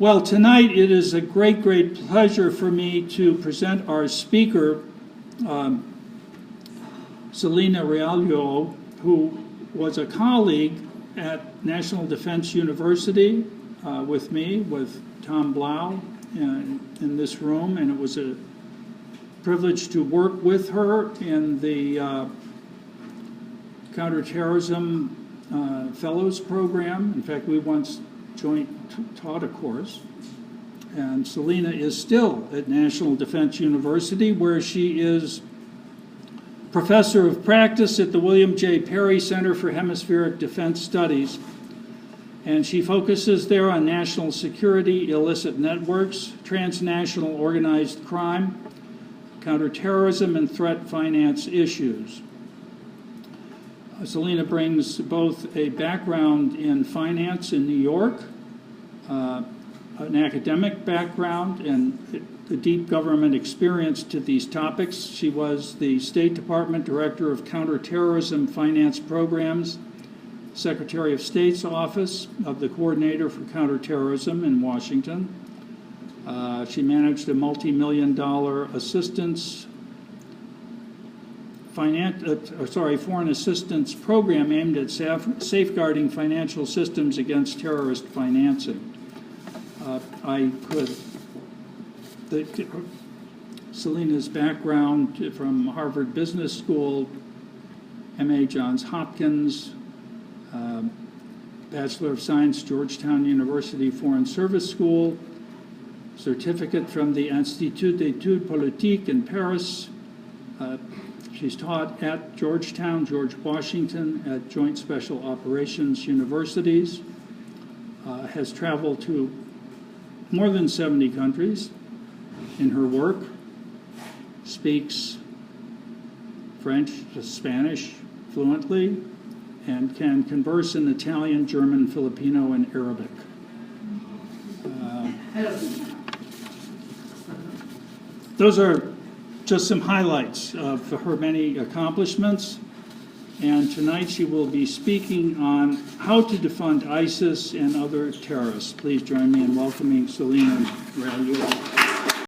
Well, tonight it is a great pleasure for me to present our speaker, Celina Realuyo, who was a colleague at National Defense University with me, with Tom Blau in this room, and it was a privilege to work with her in the Counterterrorism Fellows Program. In fact, we once joint taught a course. And Celina is still at National Defense University, where she is professor of practice at the William J. Perry Center for Hemispheric Defense Studies. And she focuses there on national security, illicit networks, transnational organized crime, counterterrorism, and threat finance issues. Celina brings both a background in finance in New York, an academic background, and a deep government experience to these topics. She was the State Department Director of Counterterrorism Finance Programs, Secretary of State's Office of the Coordinator for Counterterrorism in Washington. She managed a multi-million-dollar foreign assistance program aimed at safeguarding financial systems against terrorist financing. Celina's background from Harvard Business School, M.A. Johns Hopkins, Bachelor of Science, Georgetown University Foreign Service School, certificate from the Institut d'études politiques in Paris. She's taught at Georgetown, George Washington, at Joint Special Operations Universities, has traveled to more than 70 countries in her work, speaks French, Spanish fluently, and can converse in Italian, German, Filipino, and Arabic. Those are just some highlights of her many accomplishments. And tonight she will be speaking on how to defund ISIS and other terrorists. Please join me in welcoming Celina Realuyo.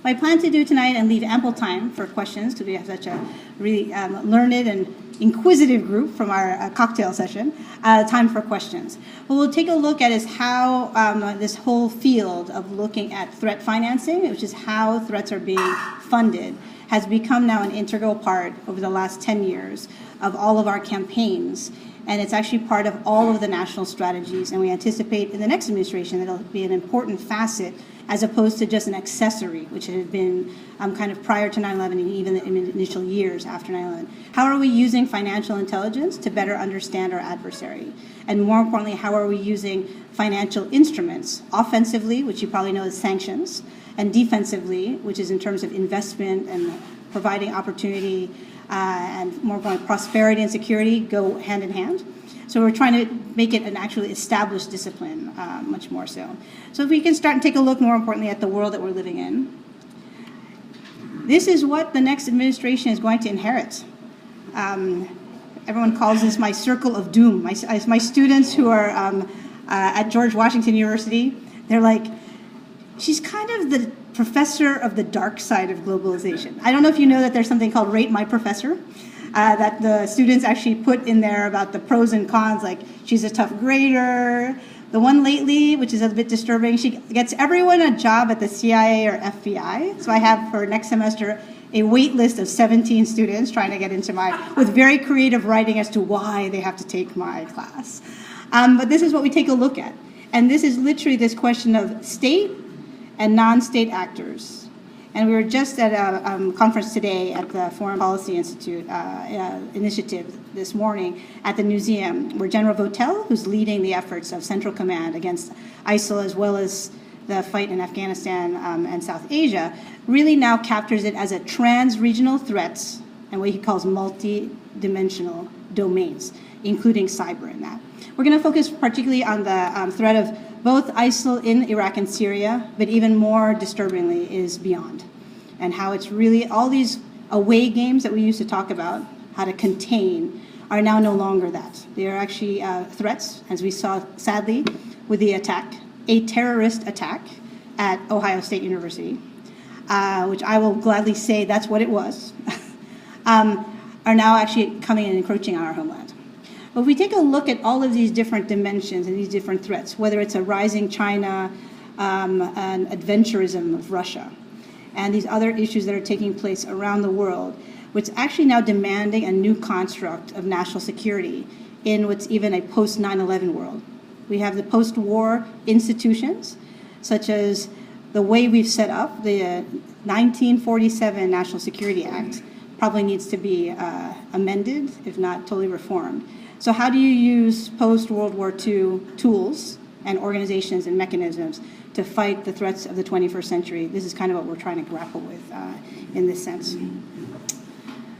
I plan to do tonight and leave ample time for questions because we have such a really learned and inquisitive group from our cocktail session, time for questions. What we'll take a look at is how this whole field of looking at threat financing, which is how threats are being funded, has become now an integral part over the last 10 years of all of our campaigns. And it's actually part of all of the national strategies. And we anticipate in the next administration that it'll be an important facet as opposed to just an accessory, which had been kind of prior to 9/11 and even in the initial years after 9/11. How are we using financial intelligence to better understand our adversary? And more importantly, how are we using financial instruments, offensively, which you probably know as sanctions, and defensively, which is in terms of investment and providing opportunity, and more importantly, prosperity and security go hand in hand. So we're trying to make it an actually established discipline, much more so. So if we can start and take a look more importantly at the world that we're living in. This is what the next administration is going to inherit. Everyone calls this my circle of doom. My students who are at George Washington University, they're like, she's kind of the professor of the dark side of globalization. I don't know if you know that there's something called Rate My Professor, that the students actually put in there about the pros and cons, like she's a tough grader. The one lately, which is a bit disturbing, she gets everyone a job at the CIA or FBI. So I have for next semester a wait list of 17 students trying to get into with very creative writing as to why they have to take my class. But this is what we take a look at. And this is literally this question of state and non-state actors. And we were just at a conference today at the Foreign Policy Institute initiative this morning at the museum, where General Votel, who's leading the efforts of Central Command against ISIL as well as the fight in Afghanistan and South Asia, really now captures it as a trans-regional threat and what he calls multi-dimensional domains, including cyber in that. We're going to focus particularly on the threat of both ISIL in Iraq and Syria, but even more disturbingly is beyond, and how it's really all these away games that we used to talk about, how to contain, are now no longer that. They are actually threats, as we saw sadly with the attack a terrorist attack at Ohio State University, which I will gladly say that's what it was, are now actually coming and encroaching on our homeland. But if we take a look at all of these different dimensions and these different threats, whether it's a rising China, an adventurism of Russia, and these other issues that are taking place around the world, which actually now demanding a new construct of national security in what's even a post-9/11 world. We have the post-war institutions, such as the way we've set up the 1947 National Security Act probably needs to be amended, if not totally reformed. So how do you use post-World War II tools and organizations and mechanisms to fight the threats of the 21st century? This is kind of what we're trying to grapple with in this sense.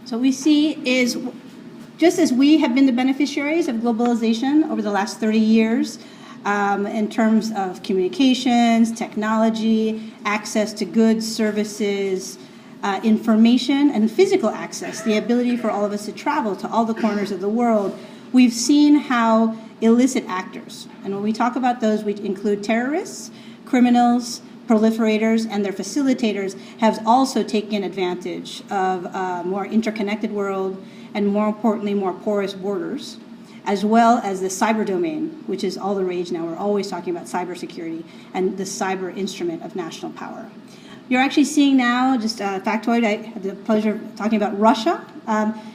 So what we see is, just as we have been the beneficiaries of globalization over the last 30 years, in terms of communications, technology, access to goods, services, information, and physical access, the ability for all of us to travel to all the corners of the world, we've seen how illicit actors, and when we talk about those, we include terrorists, criminals, proliferators, and their facilitators, have also taken advantage of a more interconnected world and, more importantly, more porous borders, as well as the cyber domain, which is all the rage now. We're always talking about cybersecurity and the cyber instrument of national power. You're actually seeing now, just a factoid, I had the pleasure of talking about Russia.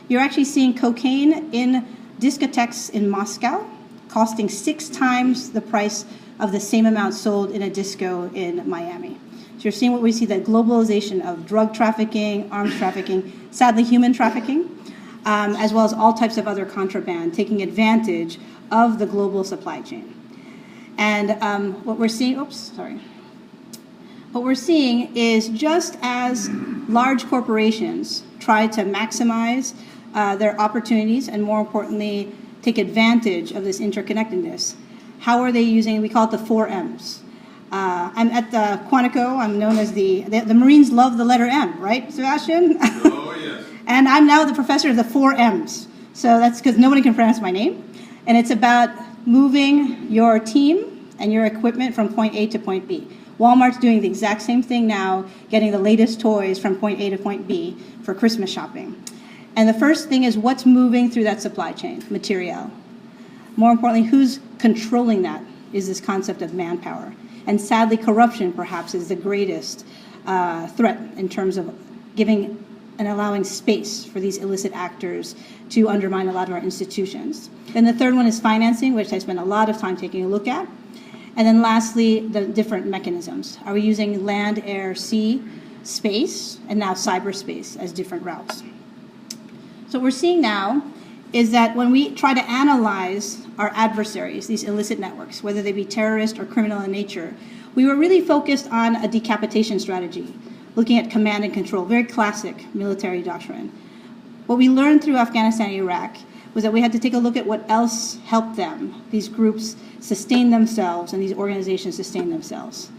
You're actually seeing cocaine in discotheques in Moscow costing 6 times the price of the same amount sold in a disco in Miami. So you're seeing what we see, that globalization of drug trafficking, arms trafficking, sadly human trafficking, as well as all types of other contraband, taking advantage of the global supply chain. And what we're seeing, what we're seeing is, just as large corporations try to maximize their opportunities and, more importantly, take advantage of this interconnectedness, how are they using, we call it the 4 M's. I'm at the Quantico, I'm known as the Marines love the letter M, right, Sebastian? Oh, yes. And I'm now the professor of the 4 M's. So that's because nobody can pronounce my name. And it's about moving your team and your equipment from point A to point B. Walmart's doing the exact same thing now, getting the latest toys from point A to point B for Christmas shopping. And the first thing is, what's moving through that supply chain? Materiel. More importantly, who's controlling that is this concept of manpower. And sadly, corruption perhaps is the greatest threat in terms of giving and allowing space for these illicit actors to undermine a lot of our institutions. Then the third one is financing, which I spent a lot of time taking a look at. And then lastly, the different mechanisms. Are we using land, air, sea, space, and now cyberspace as different routes? So what we're seeing now is that when we try to analyze our adversaries, these illicit networks, whether they be terrorist or criminal in nature, we were really focused on a decapitation strategy, looking at command and control, very classic military doctrine. What we learned through Afghanistan and Iraq was that we had to take a look at what else helped them, these groups, sustain themselves and these organizations sustain themselves.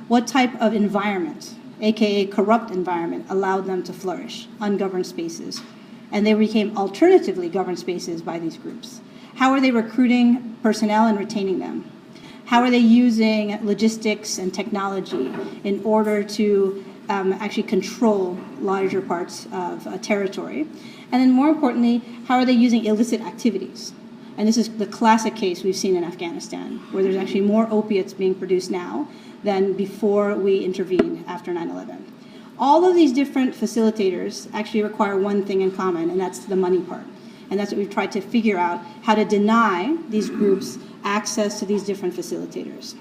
What type of environment, aka corrupt environment, allowed them to flourish, ungoverned spaces, and they became alternatively governed spaces by these groups. How are they recruiting personnel and retaining them? How are they using logistics and technology in order to actually control larger parts of a territory? And then more importantly, how are they using illicit activities? And this is the classic case we've seen in Afghanistan, where there's actually more opiates being produced now than before we intervened after 9/11. All of these different facilitators actually require one thing in common, and that's the money part. And that's what we've tried to figure out, how to deny these groups access to these different facilitators.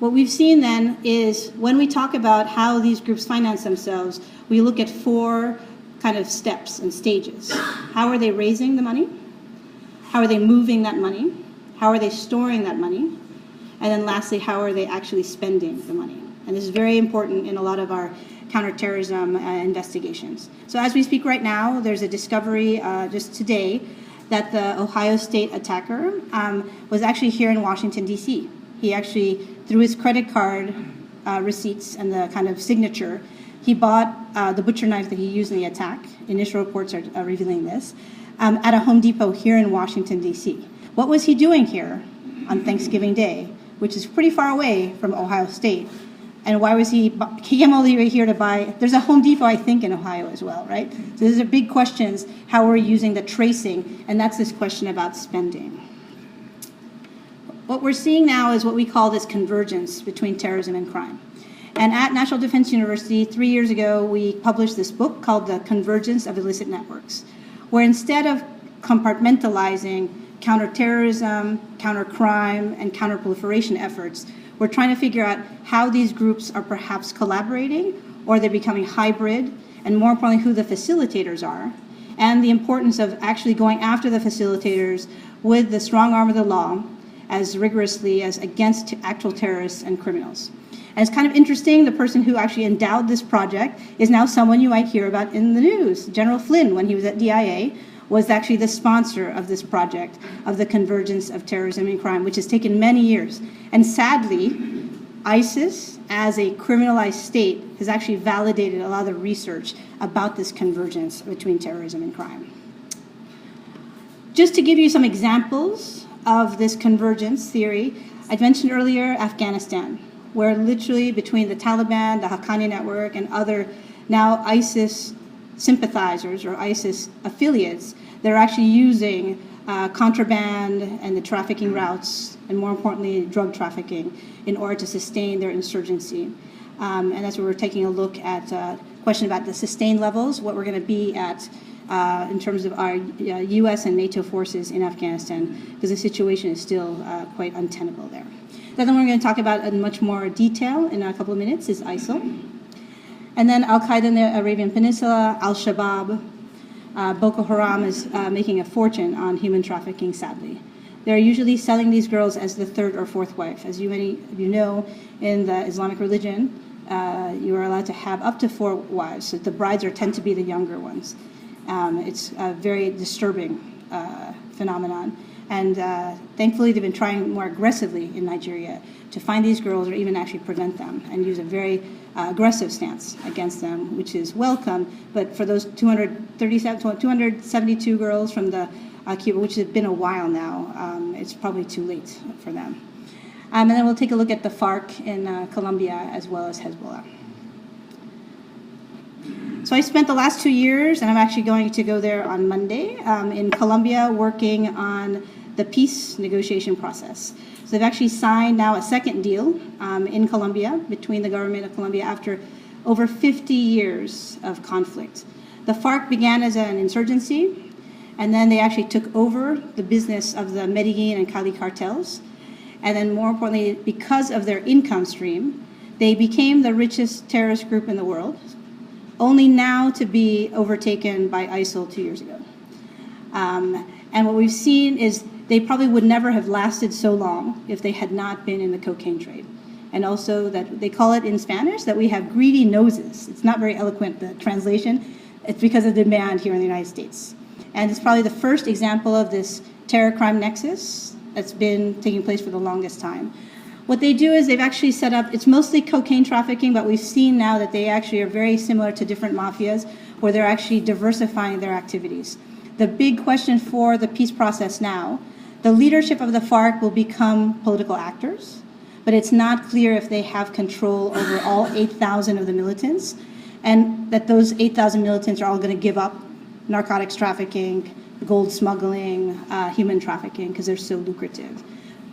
What we've seen then is, when we talk about how these groups finance themselves, we look at 4 kind of steps and stages. How are they raising the money? How are they moving that money? How are they storing that money? And then lastly, how are they actually spending the money? And this is very important in a lot of our counterterrorism investigations. So as we speak right now, there's a discovery just today that the Ohio State attacker was actually here in Washington, D.C. He actually, through his credit card receipts and the kind of signature, he bought the butcher knife that he used in the attack. Initial reports are revealing this, at a Home Depot here in Washington, D.C. What was he doing here on Thanksgiving Day which is pretty far away from Ohio State. And why was he came all the way here to buy? There's a Home Depot, I think, in Ohio as well, right? So these are big questions, how we're using the tracing, and that's this question about spending. What we're seeing now is what we call this convergence between terrorism and crime. And at National Defense University, 3 years ago, we published this book called The Convergence of Illicit Networks, where instead of compartmentalizing counterterrorism, countercrime, and counterproliferation efforts, we're trying to figure out how these groups are perhaps collaborating, or they're becoming hybrid, and more importantly, who the facilitators are, and the importance of actually going after the facilitators with the strong arm of the law as rigorously as against actual terrorists and criminals. And it's kind of interesting, the person who actually endowed this project is now someone you might hear about in the news. General Flynn, when he was at DIA, was actually the sponsor of this project of the convergence of terrorism and crime, which has taken many years. And sadly, ISIS, as a criminalized state, has actually validated a lot of the research about this convergence between terrorism and crime. Just to give you some examples of this convergence theory, I mentioned earlier Afghanistan, where literally between the Taliban, the Haqqani network, and other now ISIS sympathizers or ISIS affiliates, they're actually using contraband and the trafficking routes, and more importantly, drug trafficking, in order to sustain their insurgency. And that's where we're taking a look at a question about the sustained levels, what we're going to be at in terms of our U.S. and NATO forces in Afghanistan, because the situation is still quite untenable there. The other one we're going to talk about in much more detail in a couple of minutes is ISIL. And then Al-Qaeda in the Arabian Peninsula, Al-Shabaab, Boko Haram is making a fortune on human trafficking, sadly. They're usually selling these girls as the third or fourth wife. As many of you know, in the Islamic religion, you are allowed to have up to 4 wives. So the brides tend to be the younger ones. It's a very disturbing phenomenon. And thankfully, they've been trying more aggressively in Nigeria to find these girls or even actually prevent them and use a very aggressive stance against them, which is welcome. But for those 272 girls from the Cuba, which has been a while now, it's probably too late for them. And then we'll take a look at the FARC in Colombia as well as Hezbollah. So I spent the last 2 years, and I'm actually going to go there on Monday, in Colombia working on the peace negotiation process. So they've actually signed now a second deal in Colombia between the government of Colombia after over 50 years of conflict. The FARC began as an insurgency, and then they actually took over the business of the Medellin and Cali cartels. And then more importantly, because of their income stream, they became the richest terrorist group in the world, only now to be overtaken by ISIL 2 years ago. And what we've seen is they probably would never have lasted so long if they had not been in the cocaine trade. And also that they call it in Spanish that we have greedy noses. It's not very eloquent, the translation. It's because of demand here in the United States. And it's probably the first example of this terror crime nexus that's been taking place for the longest time. What they do is they've actually set up, it's mostly cocaine trafficking, but we've seen now that they actually are very similar to different mafias where they're actually diversifying their activities. The big question for the peace process now, the leadership of the FARC will become political actors, but it's not clear if they have control over all 8,000 of the militants, and that those 8,000 militants are all going to give up narcotics trafficking, gold smuggling, human trafficking, because they're so lucrative.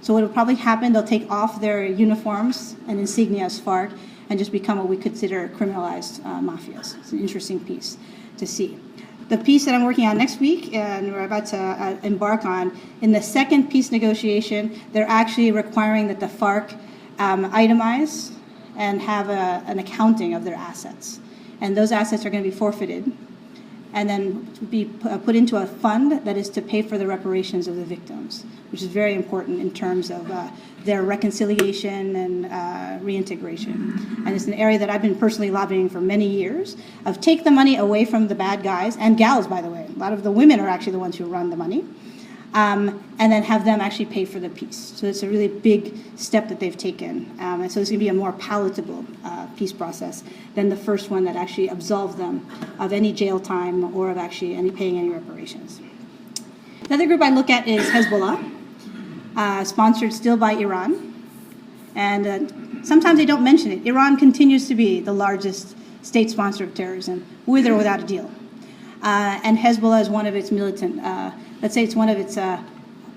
So what will probably happen, they'll take off their uniforms and insignia as FARC and just become what we consider criminalized mafias. It's an interesting piece to see. The piece that I'm working on next week, and we're about to embark on, in the second peace negotiation, they're actually requiring that the FARC itemize and have an accounting of their assets. And those assets are going to be forfeited and then be put into a fund that is to pay for the reparations of the victims, which is very important in terms of their reconciliation and reintegration. And it's an area that I've been personally lobbying for many years, of take the money away from the bad guys, and gals, by the way. A lot of the women are actually the ones who run the money, and then have them actually pay for the peace. So it's a really big step that they've taken. And so it's going to be a more palatable peace process than the first one that actually absolved them of any jail time or of actually paying any reparations. Another group I look at is Hezbollah, sponsored still by Iran. And sometimes they don't mention it. Iran continues to be the largest state sponsor of terrorism, with or without a deal. And Hezbollah is one of its militant, let's say it's one of its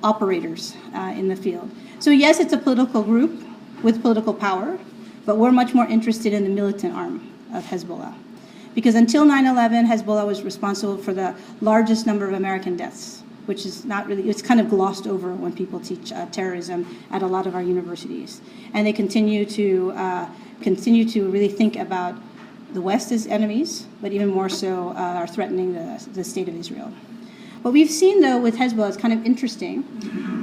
operators in the field. So yes, it's a political group with political power, but we're much more interested in the militant arm of Hezbollah. Because until 9/11, Hezbollah was responsible for the largest number of American deaths, which is not really, it's kind of glossed over when people teach terrorism at a lot of our universities. And they continue to really think about the West as enemies, but even more so are threatening the state of Israel. What we've seen, though, with Hezbollah is kind of interesting.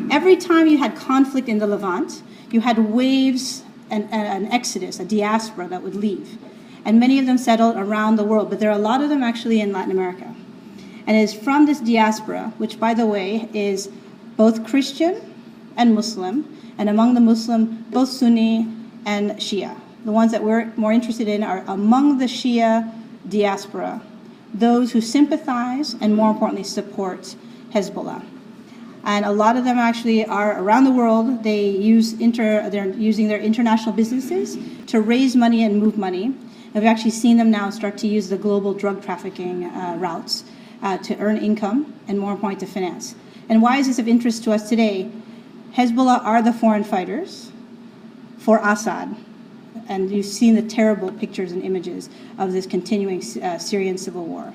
Every time you had conflict in the Levant, you had waves and an exodus, a diaspora that would leave. And many of them settled around the world, but there are a lot of them actually in Latin America. And it is from this diaspora, which, by the way, is both Christian and Muslim, and among the Muslim, both Sunni and Shia. The ones that we're more interested in are among the Shia diaspora, those who sympathize and, more importantly, support Hezbollah. And a lot of them actually are around the world. They're using their international businesses to raise money and move money. And we've actually seen them now start to use the global drug trafficking routes to earn income and, more importantly, to finance. And why is this of interest to us today? Hezbollah are the foreign fighters for Assad. And you've seen the terrible pictures and images of this continuing Syrian civil war.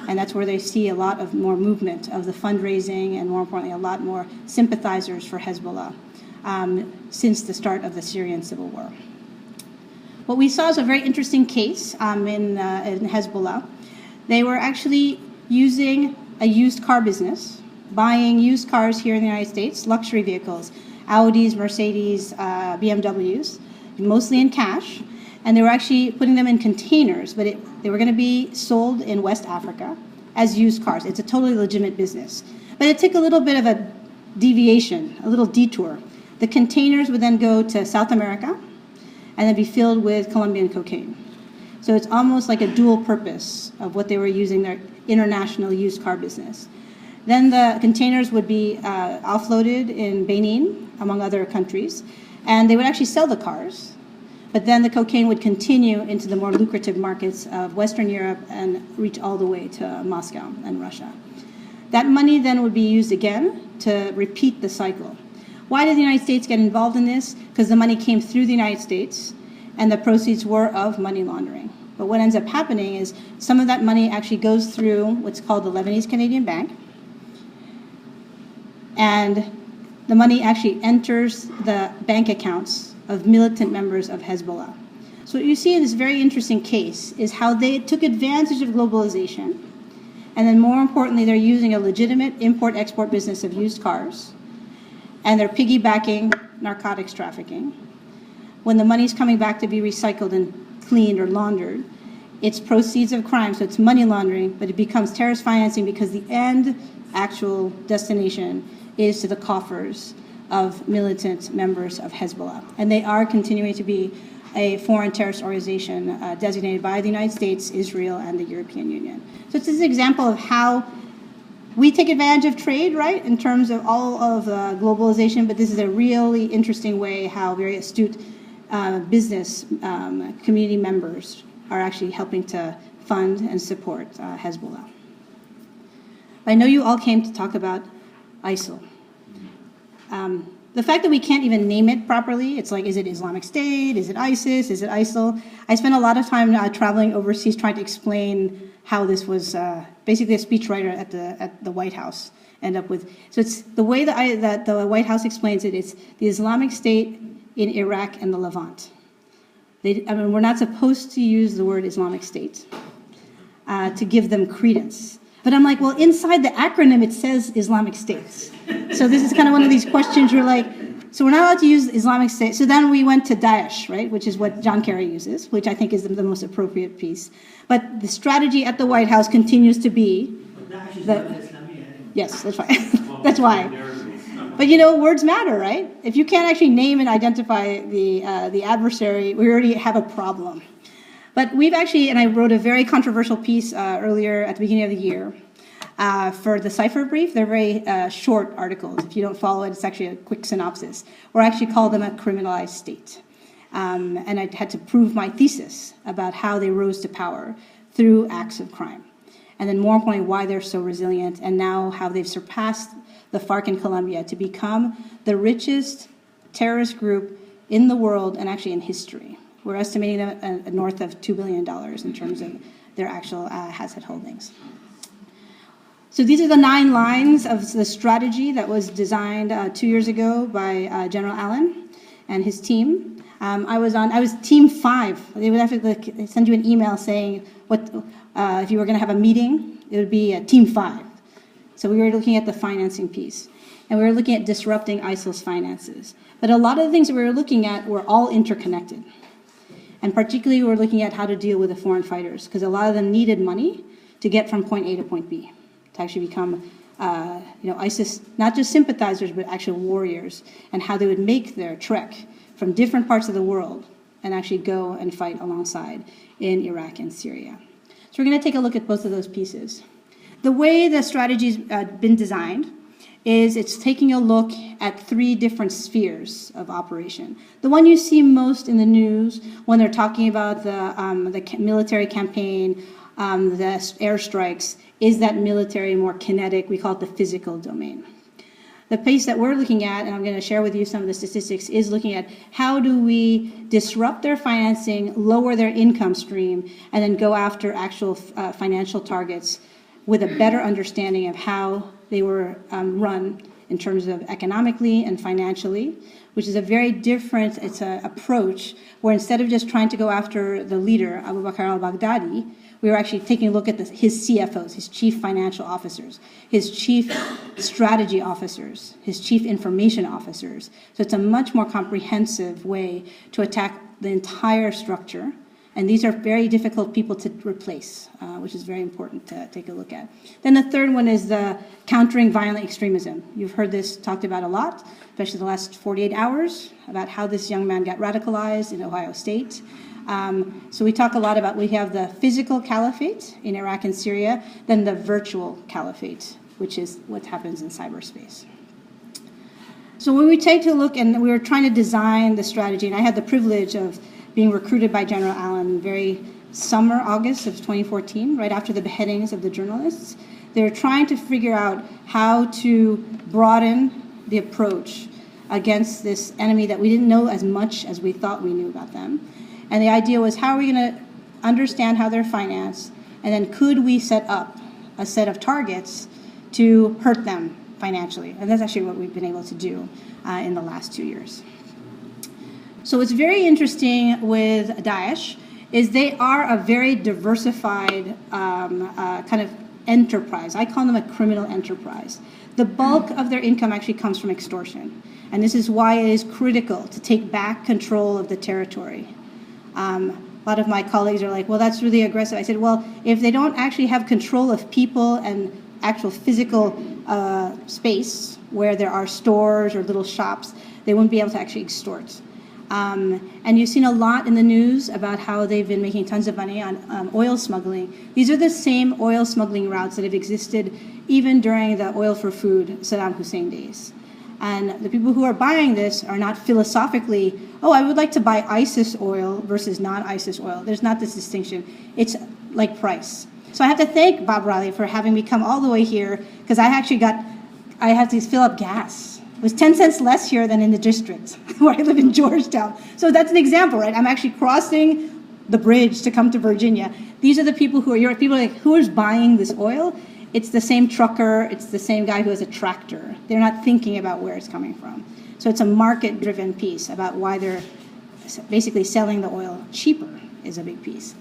And that's where they see a lot of more movement of the fundraising and, more importantly, a lot more sympathizers for Hezbollah since the start of the Syrian civil war. What we saw is a very interesting case in Hezbollah. They were actually using a used car business, buying used cars here in the United States, luxury vehicles, Audis, Mercedes, BMWs, mostly in cash, and they were actually putting them in containers, but they were going to be sold in West Africa as used cars. It's a totally legitimate business. But it took a little bit of a deviation, a little detour. The containers would then go to South America and then be filled with Colombian cocaine. So it's almost like a dual purpose of what they were using their international used car business. Then the containers would be offloaded in Benin, among other countries, and they would actually sell the cars, but then the cocaine would continue into the more lucrative markets of Western Europe and reach all the way to Moscow and Russia. That money then would be used again to repeat the cycle. Why did the United States get involved in this? Because the money came through the United States and the proceeds were of money laundering. But what ends up happening is some of that money actually goes through what's called the Lebanese Canadian Bank, and the money actually enters the bank accounts of militant members of Hezbollah. So what you see in this very interesting case is how they took advantage of globalization, and then more importantly, they're using a legitimate import-export business of used cars, and they're piggybacking narcotics trafficking. When the money's coming back to be recycled and cleaned or laundered, it's proceeds of crime, so it's money laundering, but it becomes terrorist financing because the end actual destination is to the coffers of militant members of Hezbollah. And they are continuing to be a foreign terrorist organization designated by the United States, Israel, and the European Union. So it's an example of how we take advantage of trade, right, in terms of all of globalization, but this is a really interesting way how very astute business community members are actually helping to fund and support Hezbollah. I know you all came to talk about ISIL. The fact that we can't even name it properly, it's like, is it Islamic State? Is it ISIS? Is it ISIL? I spent a lot of time traveling overseas trying to explain how this was basically a speechwriter at the White House end up with. So it's the way that the White House explains it, it's the Islamic State in Iraq and the Levant. We're not supposed to use the word Islamic State to give them credence. But I'm like, well, inside the acronym, it says Islamic States. So this is kind of one of these questions you're like, so we're not allowed to use Islamic State. So then we went to Daesh, right, which is what John Kerry uses, which I think is the most appropriate piece. But the strategy at the White House continues to be that, yes, that's right. That's why. But words matter, right? If you can't actually name and identify the adversary, we already have a problem. But we've actually, and I wrote a very controversial piece earlier at the beginning of the year, For the cipher brief, they're very short articles. If you don't follow it, it's actually a quick synopsis. Or I actually call them a criminalized state. And I had to prove my thesis about how they rose to power through acts of crime. And then more importantly, why they're so resilient, and now how they've surpassed the FARC in Colombia to become the richest terrorist group in the world and actually in history. We're estimating them north of $2 billion in terms of their actual asset holdings. So these are the 9 lines of the strategy that was designed 2 years ago by General Allen and his team. I was team 5. They would have to send you an email saying if you were going to have a meeting, it would be team 5. So we were looking at the financing piece, and we were looking at disrupting ISIL's finances. But a lot of the things that we were looking at were all interconnected. And particularly, we were looking at how to deal with the foreign fighters, because a lot of them needed money to get from point A to point B, to actually become ISIS, not just sympathizers, but actual warriors, and how they would make their trek from different parts of the world and actually go and fight alongside in Iraq and Syria. So we're going to take a look at both of those pieces. The way the strategy's been designed is it's taking a look at 3 different spheres of operation. The one you see most in the news when they're talking about the military campaign, the airstrikes, is that military, more kinetic, we call it the physical domain. The piece that we're looking at, and I'm going to share with you some of the statistics, is looking at how do we disrupt their financing, lower their income stream, and then go after actual financial targets with a better understanding of how they were run in terms of economically and financially, which is a very different approach where instead of just trying to go after the leader, Abu Bakr al-Baghdadi, we were actually taking a look at his CFOs, his chief financial officers, his chief strategy officers, his chief information officers. So it's a much more comprehensive way to attack the entire structure. And these are very difficult people to replace, which is very important to take a look at. Then the third one is the countering violent extremism. You've heard this talked about a lot, especially the last 48 hours, about how this young man got radicalized in Ohio State. So we talk a lot about, we have the physical caliphate in Iraq and Syria, then the virtual caliphate, which is what happens in cyberspace. So when we take a look, and we were trying to design the strategy, and I had the privilege of being recruited by General Allen very August of 2014, right after the beheadings of the journalists. They were trying to figure out how to broaden the approach against this enemy that we didn't know as much as we thought we knew about them. And the idea was, how are we going to understand how they're financed, and then could we set up a set of targets to hurt them financially? And that's actually what we've been able to do in the last 2 years. So what's very interesting with Daesh is they are a very diversified kind of enterprise. I call them a criminal enterprise. The bulk of their income actually comes from extortion. And this is why it is critical to take back control of the territory. A lot of my colleagues are like, well, that's really aggressive. I said, well, if they don't actually have control of people and actual physical space where there are stores or little shops, they won't be able to actually extort. And you've seen a lot in the news about how they've been making tons of money on oil smuggling. These are the same oil smuggling routes that have existed even during the oil for food Saddam Hussein days. And the people who are buying this are not philosophically, oh, I would like to buy ISIS oil versus non-ISIS oil. There's not this distinction. It's like price. So I have to thank Bob Riley for having me come all the way here, because I had to fill up gas. It was 10 cents less here than in the district where I live in Georgetown. So that's an example, right? I'm actually crossing the bridge to come to Virginia. These are the people who are, people are like, who is buying this oil? It's the same trucker, it's the same guy who has a tractor. They're not thinking about where it's coming from. So it's a market-driven piece about why they're basically selling the oil cheaper is a big piece.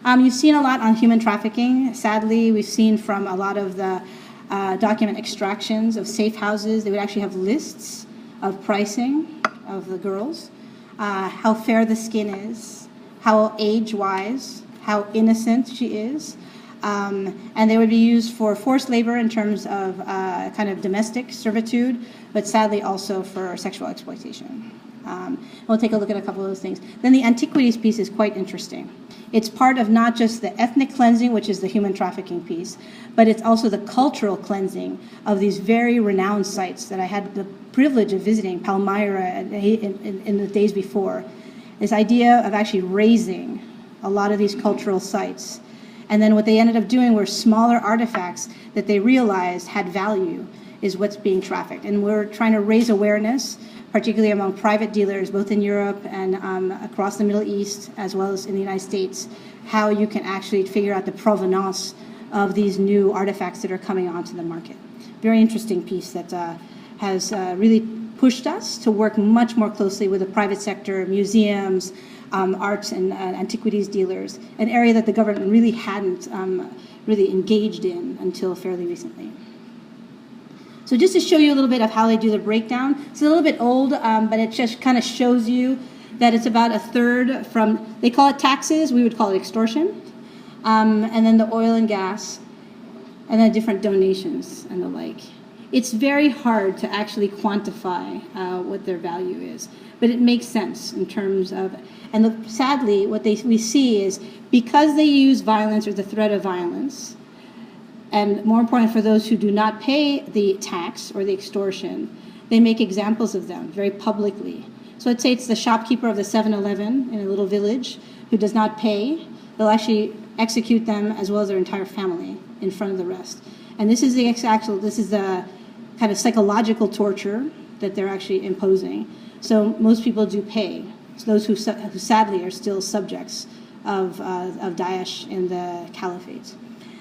You've seen a lot on human trafficking. Sadly, we've seen from a lot of the document extractions of safe houses, they would actually have lists of pricing of the girls, how fair the skin is, how age-wise, how innocent she is. And they would be used for forced labor in terms of kind of domestic servitude, but sadly also for sexual exploitation. We'll take a look at a couple of those things. Then the antiquities piece is quite interesting. It's part of not just the ethnic cleansing, which is the human trafficking piece, but it's also the cultural cleansing of these very renowned sites that I had the privilege of visiting, Palmyra in the days before. This idea of actually raising a lot of these cultural sites. And then what they ended up doing were smaller artifacts that they realized had value is what's being trafficked. And we're trying to raise awareness, particularly among private dealers, both in Europe and across the Middle East, as well as in the United States, how you can actually figure out the provenance of these new artifacts that are coming onto the market. Very interesting piece that has really pushed us to work much more closely with the private sector, museums, arts and antiquities dealers, an area that the government really hadn't really engaged in until fairly recently. So just to show you a little bit of how they do the breakdown, it's a little bit old, but it just kind of shows you that it's about a third from, they call it taxes, we would call it extortion, and then the oil and gas, and then different donations and the like. It's very hard to actually quantify what their value is, but it makes sense in terms of, and sadly, what we see is because they use violence or the threat of violence, and more important for those who do not pay the tax or the extortion, they make examples of them very publicly. So let's say it's the shopkeeper of the 7-Eleven in a little village who does not pay. They'll actually execute them as well as their entire family in front of the rest. And this is the kind of psychological torture that they're actually imposing. So most people do pay. It's those who sadly are still subjects of Daesh in the caliphate.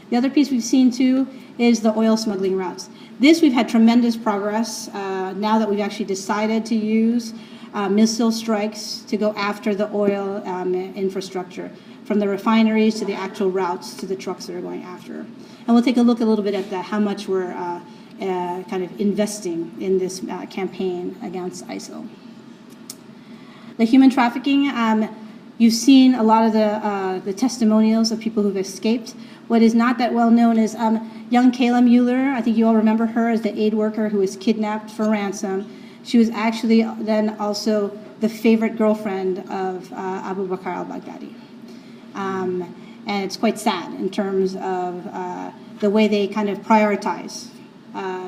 The other piece we've seen, too, is the oil smuggling routes. This, we've had tremendous progress now that we've actually decided to use missile strikes to go after the oil infrastructure, from the refineries to the actual routes to the trucks that are going after. And we'll take a look a little bit at how much we're kind of investing in this campaign against ISIL. The human trafficking, you've seen a lot of the testimonials of people who've escaped. What is not that well known is young Kayla Mueller. I think you all remember her as the aid worker who was kidnapped for ransom. She was actually then also the favorite girlfriend of Abu Bakr al-Baghdadi. And it's quite sad in terms of the way they kind of prioritize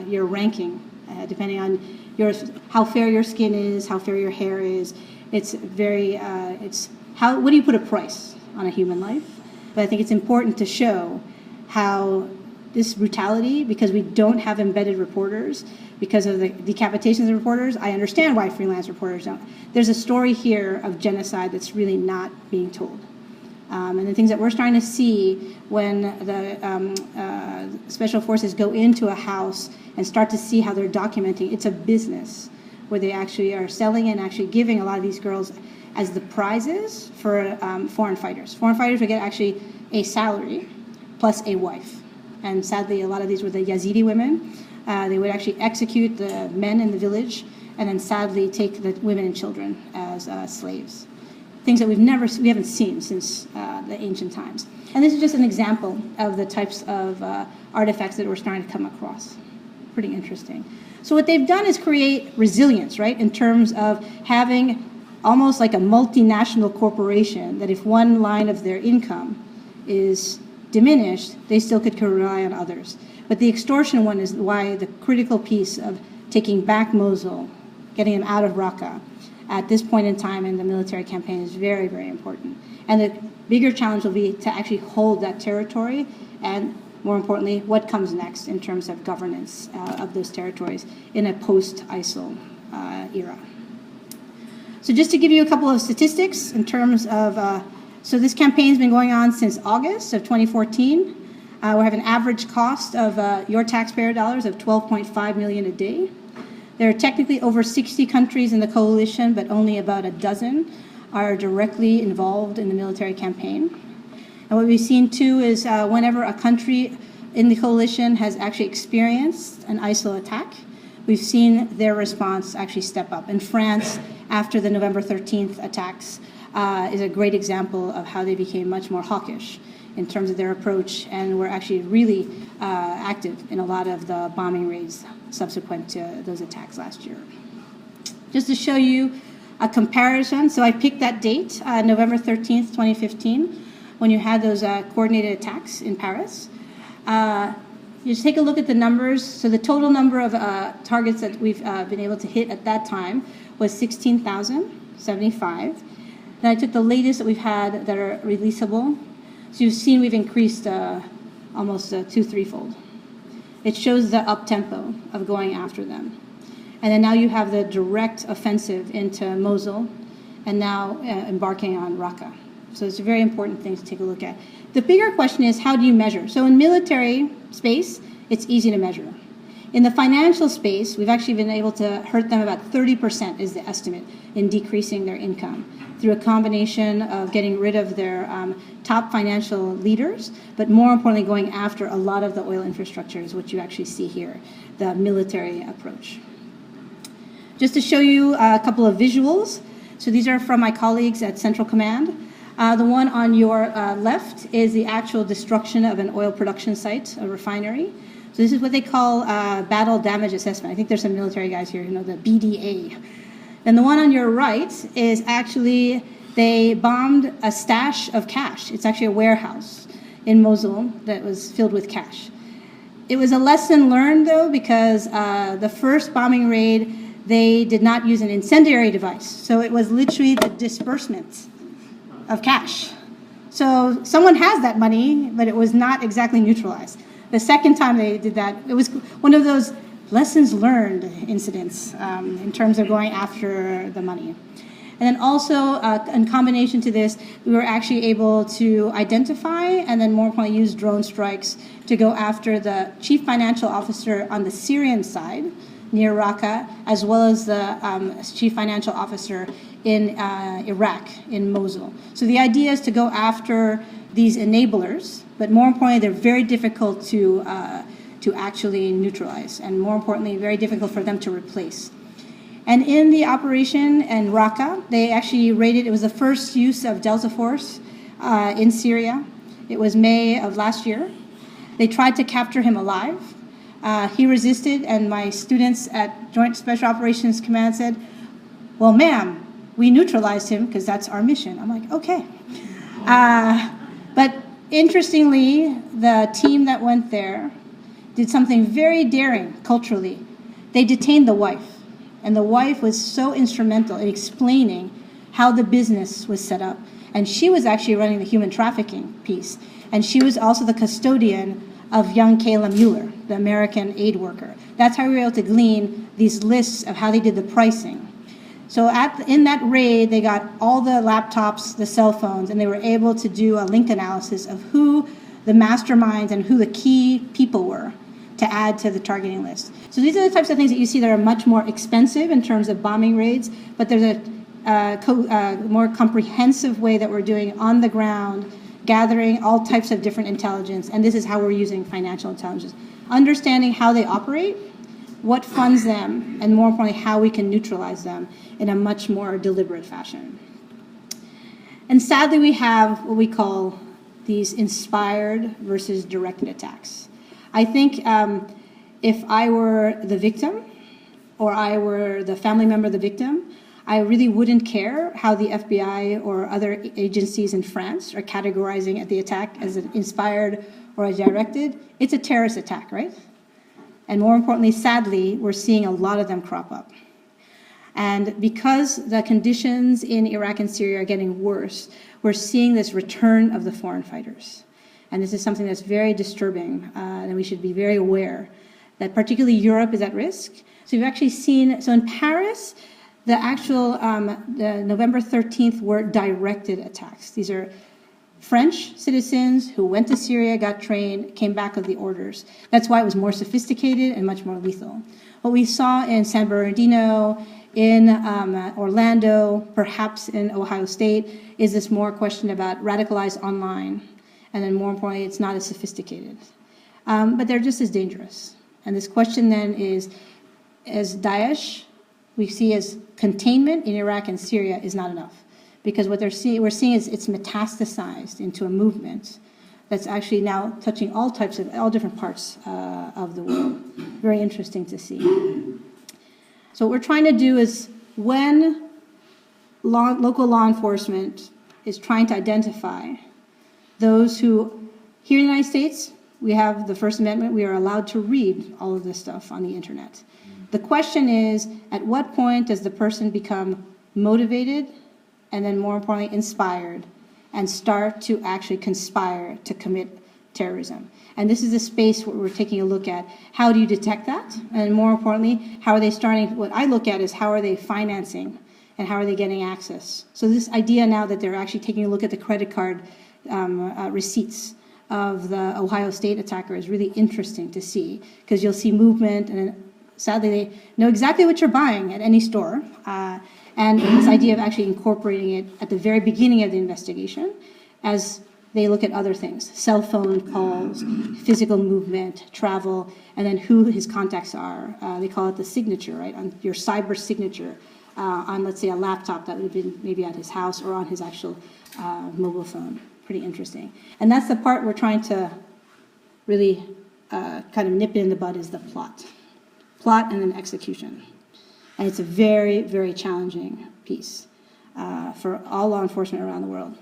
your ranking, depending on how fair your skin is, how fair your hair is. It's very, what do you put a price on a human life? But I think it's important to show how this brutality, because we don't have embedded reporters, because of the decapitations of reporters, I understand why freelance reporters don't. There's a story here of genocide that's really not being told. And the things that we're starting to see when the special forces go into a house and start to see how they're documenting, it's a business where they actually are selling and actually giving a lot of these girls as the prizes for foreign fighters. Foreign fighters would get actually a salary plus a wife. And sadly, a lot of these were the Yazidi women. They would actually execute the men in the village and then sadly take the women and children as slaves. Things that we haven't seen since the ancient times. And this is just an example of the types of artifacts that we're starting to come across. Pretty interesting. So what they've done is create resilience, right, in terms of having almost like a multinational corporation that if one line of their income is diminished, they still could rely on others. But the extortion one is why the critical piece of taking back Mosul, getting them out of Raqqa, at this point in time in the military campaign is very, very important. And the bigger challenge will be to actually hold that territory and, more importantly, what comes next in terms of governance of those territories in a post-ISIL era. So just to give you a couple of statistics in terms of, so this campaign's been going on since August of 2014. We have an average cost of your taxpayer dollars of $12.5 million a day. There are technically over 60 countries in the coalition, but only about a dozen are directly involved in the military campaign. And what we've seen too is whenever a country in the coalition has actually experienced an ISIL attack, we've seen their response actually step up. And France, after the November 13th attacks, is a great example of how they became much more hawkish in terms of their approach, and were actually really active in a lot of the bombing raids subsequent to those attacks last year. Just to show you a comparison. So I picked that date, November 13th, 2015, when you had those coordinated attacks in Paris. You just take a look at the numbers. So the total number of targets that we've been able to hit at that time was 16,075. Then I took the latest that we've had that are releasable. So you've seen we've increased almost 2-3-fold. It shows the up-tempo of going after them. And then now you have the direct offensive into Mosul and now embarking on Raqqa. So it's a very important thing to take a look at. The bigger question is, how do you measure? So in military space, it's easy to measure. In the financial space, we've actually been able to hurt them about 30% is the estimate in decreasing their income through a combination of getting rid of their top financial leaders, but more importantly, going after a lot of the oil infrastructure is what you actually see here, the military approach. Just to show you a couple of visuals. So these are from my colleagues at Central Command. The one on your left is the actual destruction of an oil production site, a refinery. So this is what they call battle damage assessment. I think there's some military guys here who know the BDA. And the one on your right is actually, they bombed a stash of cash. It's actually a warehouse in Mosul that was filled with cash. It was a lesson learned, though, because the first bombing raid, they did not use an incendiary device. So it was literally the disbursement of cash. So someone has that money, but it was not exactly neutralized. The second time they did that, it was one of those lessons learned incidents in terms of going after the money. And then also, in combination to this, we were actually able to identify and then more importantly use drone strikes to go after the chief financial officer on the Syrian side near Raqqa, as well as the chief financial officer in Iraq, in Mosul. So the idea is to go after these enablers, but more importantly, they're very difficult to actually neutralize, and more importantly, very difficult for them to replace. And in the operation in Raqqa, they actually raided, it was the first use of Delta Force in Syria. It was May of last year. They tried to capture him alive. He resisted, and my students at Joint Special Operations Command said, well, ma'am, we neutralized him because that's our mission. I'm like, okay. But interestingly, the team that went there did something very daring culturally. They detained the wife, and the wife was so instrumental in explaining how the business was set up. And she was actually running the human trafficking piece, and she was also the custodian of young Kayla Mueller, the American aid worker. That's how we were able to glean these lists of how they did the pricing. So in that raid, they got all the laptops, the cell phones, and they were able to do a link analysis of who the masterminds and who the key people were to add to the targeting list. So these are the types of things that you see that are much more expensive in terms of bombing raids, but there's a more comprehensive way that we're doing on the ground, gathering all types of different intelligence, and this is how we're using financial intelligence. Understanding how they operate, what funds them, and more importantly, how we can neutralize them in a much more deliberate fashion. And sadly, we have what we call these inspired versus directed attacks. I think if I were the victim, or I were the family member of the victim, I really wouldn't care how the FBI or other agencies in France are categorizing the attack as an inspired or a directed. It's a terrorist attack, right? And more importantly, sadly, we're seeing a lot of them crop up. And because the conditions in Iraq and Syria are getting worse, we're seeing this return of the foreign fighters. And this is something that's very disturbing, and we should be very aware that particularly Europe is at risk. So you've actually seen, so in Paris, the actual the November 13th were directed attacks. These are French citizens who went to Syria, got trained, came back with the orders. That's why it was more sophisticated and much more lethal. What we saw in San Bernardino, in Orlando, perhaps in Ohio State, is this more question about radicalized online. And then more importantly, it's not as sophisticated. But they're just as dangerous. And this question then is, as Daesh, we see as containment in Iraq and Syria is not enough. Because what we're seeing is it's metastasized into a movement that's actually now touching all different parts of the world. Very interesting to see. So what we're trying to do is when local law enforcement is trying to identify those who, here in the United States, we have the First Amendment, we are allowed to read all of this stuff on the internet. The question is, at what point does the person become motivated and then more importantly inspired and start to actually conspire to commit terrorism? And this is a space where we're taking a look at how do you detect that? And more importantly, how are they starting, what I look at is how are they financing and how are they getting access? So this idea now that they're actually taking a look at the credit card receipts of the Ohio State attacker is really interesting to see, because you'll see movement, and sadly they know exactly what you're buying at any store. And this idea of actually incorporating it at the very beginning of the investigation as they look at other things, cell phone calls, physical movement, travel, and then who his contacts are. They call it the signature, right, on your cyber signature on, let's say, a laptop that would have been maybe at his house or on his actual mobile phone. Pretty interesting. And that's the part we're trying to really kind of nip in the bud, is the plot. Plot and then execution. And it's a very, very challenging piece for all law enforcement around the world.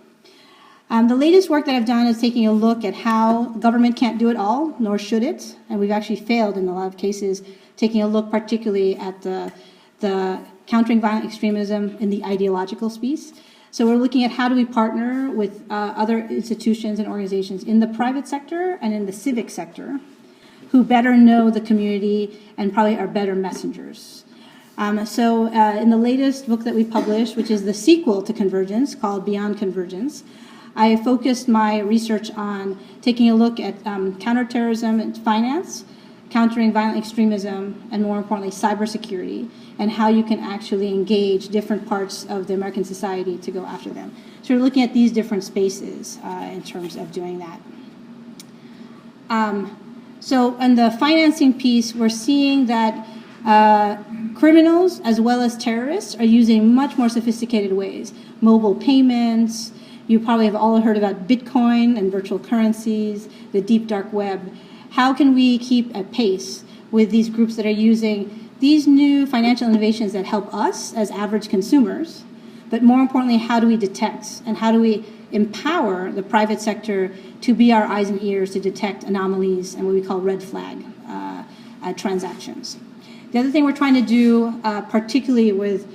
The latest work that I've done is taking a look at how government can't do it all, nor should it. And we've actually failed in a lot of cases, taking a look particularly at the countering violent extremism in the ideological space. So we're looking at how do we partner with other institutions and organizations in the private sector and in the civic sector who better know the community and probably are better messengers. So in the latest book that we published, which is the sequel to Convergence, called Beyond Convergence, I focused my research on taking a look at counterterrorism and finance, countering violent extremism, and more importantly, cybersecurity, and how you can actually engage different parts of the American society to go after them. So we're looking at these different spaces in terms of doing that. So in the financing piece, we're seeing that criminals as well as terrorists are using much more sophisticated ways. Mobile payments, you probably have all heard about Bitcoin and virtual currencies, the deep dark web. How can we keep at pace with these groups that are using these new financial innovations that help us as average consumers, but more importantly, how do we detect and how do we empower the private sector to be our eyes and ears to detect anomalies and what we call red flag transactions. The other thing we're trying to do, particularly with